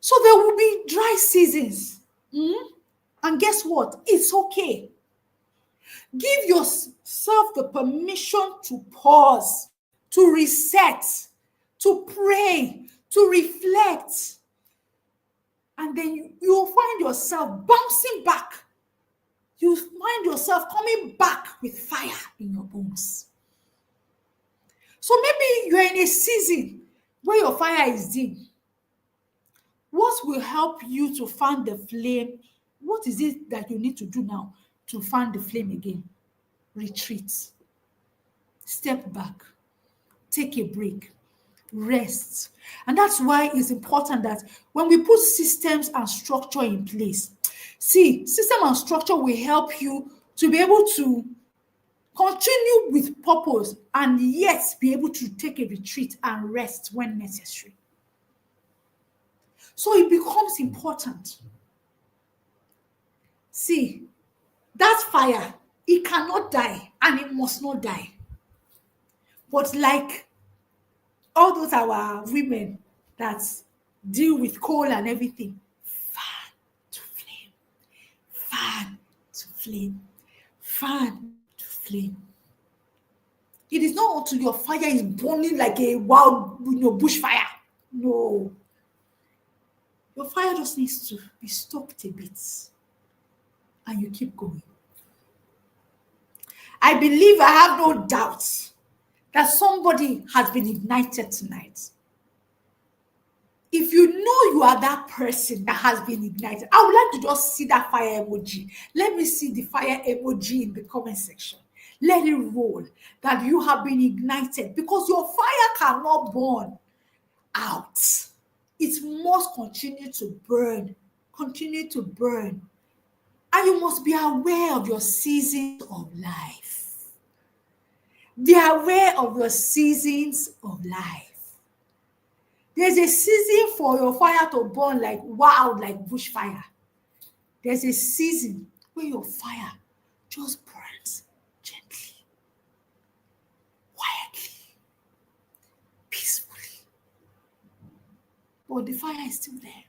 Speaker 1: So there will be dry seasons. And guess what? It's okay. Give yourself the permission to pause, to reset, to pray, to reflect. And then you will find yourself bouncing back. You find yourself coming back with fire in your bones. So maybe you're in a season where your fire is dim. What will help you to fan the flame? What is it that you need to do now to fan the flame again? Retreat. Step back. Take a break. Rest. And that's why it's important that when we put systems and structure in place, see, system and structure will help you to be able to continue with purpose and yet be able to take a retreat and rest when necessary. So it becomes important. See, that fire, it cannot die and it must not die. But like all those our women that deal with coal and everything, fan to flame, fan to flame, fan to flame. It is not until your fire is burning like a wild, bushfire. No, your fire just needs to be stoked a bit, and you keep going. I believe, I have no doubts that somebody has been ignited tonight. If you know you are that person that has been ignited, I would like to just see that fire emoji. Let me see the fire emoji in the comment section. Let it roll that you have been ignited, because your fire cannot burn out. It must continue to burn, continue to burn. And you must be aware of your seasons of life. Be aware of your seasons of life. There's a season for your fire to burn like wild, like bushfire. There's a season where your fire just burns gently, quietly, peacefully. But the fire is still there.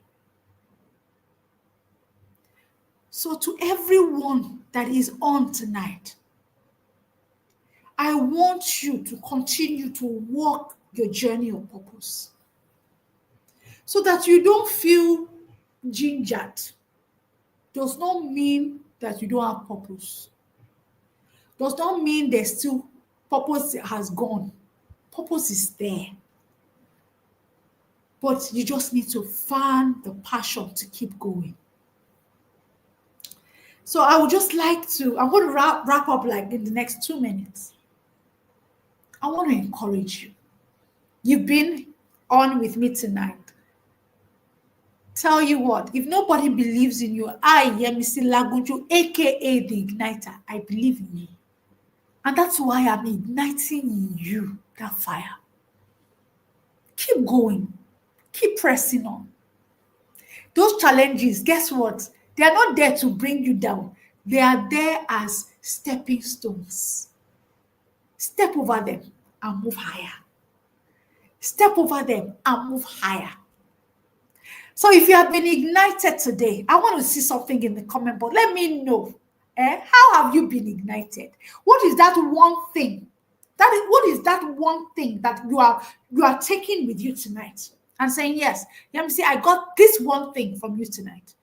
Speaker 1: So to everyone that is on tonight, I want you to continue to walk your journey of purpose, so that you don't feel gingered. Does not mean that you don't have purpose. Does not mean there's still purpose has gone. Purpose is there. But you just need to find the passion to keep going. So I would just like to, I'm going to wrap up like in the next 2 minutes. I want to encourage you. You've been on with me tonight. Tell you what, if nobody believes in you, I, Yemisi Lagunju, aka the Igniter, I believe in you. And that's why I'm igniting in you that fire. Keep going. Keep pressing on. Those challenges, guess what? They are not there to bring you down. They are there as stepping stones. Step over them and move higher. Step over them and move higher. So if you have been ignited today, I want to see something in the comment box. Let me know. How have you been ignited? What is that one thing? What is that one thing that you are taking with you tonight? And saying, yes, let me see, I got this one thing from you tonight.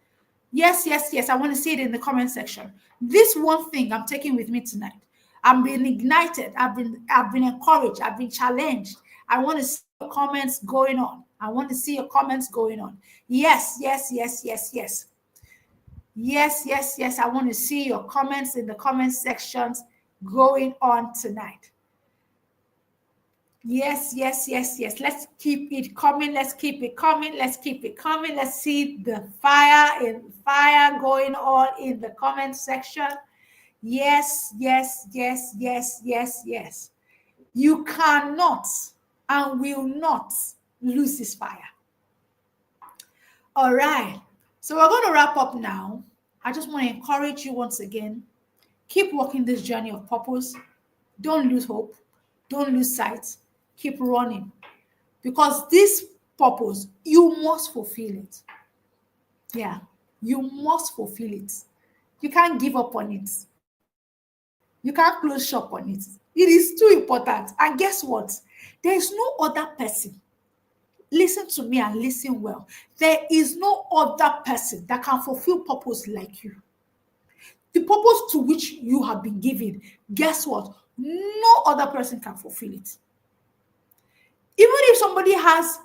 Speaker 1: Yes, yes, yes. I want to see it in the comment section. This one thing I'm taking with me tonight. I'm being ignited. I've been encouraged. I've been challenged. I want to see your comments going on. I want to see your comments going on. Yes, yes, yes, yes, yes. Yes, yes, yes. I want to see your comments in the comment sections going on tonight. Yes, yes, yes, yes. Let's keep it coming. Let's keep it coming. Let's keep it coming. Let's see the fire going on in the comment section. Yes, yes, yes, yes, yes, yes. You cannot and will not lose this fire. All right. So we're going to wrap up now. I just want to encourage you once again. Keep walking this journey of purpose. Don't lose hope. Don't lose sight. Keep running. Because this purpose, you must fulfill it. Yeah, you must fulfill it. You can't give up on it. You can't close shop on it. It is too important. And guess what? There is no other person. Listen to me and listen well. There is no other person that can fulfill purpose like you. The purpose to which you have been given, guess what? No other person can fulfill it. Even if somebody has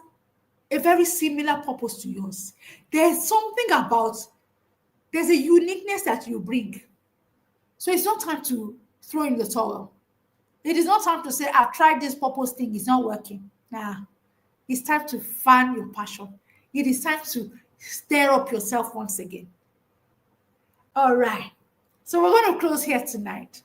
Speaker 1: a very similar purpose to yours, there's a uniqueness that you bring. So it's not time to throw in the towel. It is not time to say, I've tried this purpose thing, it's not working. Nah, it's time to fan your passion. It is time to stir up yourself once again. All right. So we're going to close here tonight.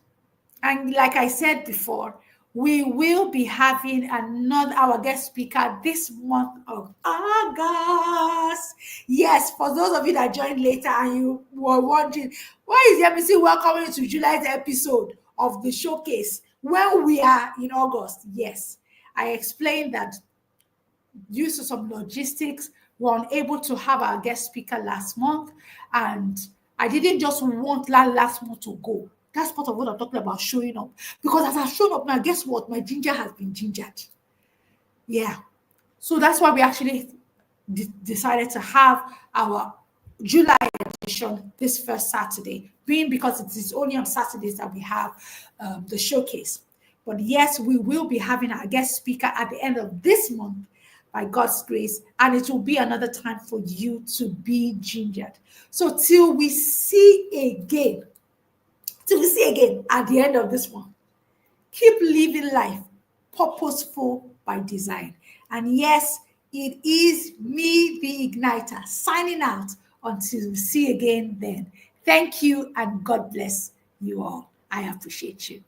Speaker 1: And like I said before, we will be having our guest speaker this month of August. Yes, for those of you that joined later and you were wondering, why is Yemisi welcoming to July's episode of the showcase? When we are in August, yes, I explained that due to some logistics, we were unable to have our guest speaker last month. And I didn't just want last month to go. That's part of what I'm talking about, showing up. Because as I've shown up now, guess what? My ginger has been gingered. Yeah. So that's why we actually decided to have our July edition this first Saturday, being because it is only on Saturdays that we have the showcase. But yes, we will be having our guest speaker at the end of this month by God's grace, and it will be another time for you to be gingered. So till we see again at the end of this one, keep living life purposeful by design. And yes, it is me, the Igniter, signing out until we see again then. Thank you and God bless you all. I appreciate you.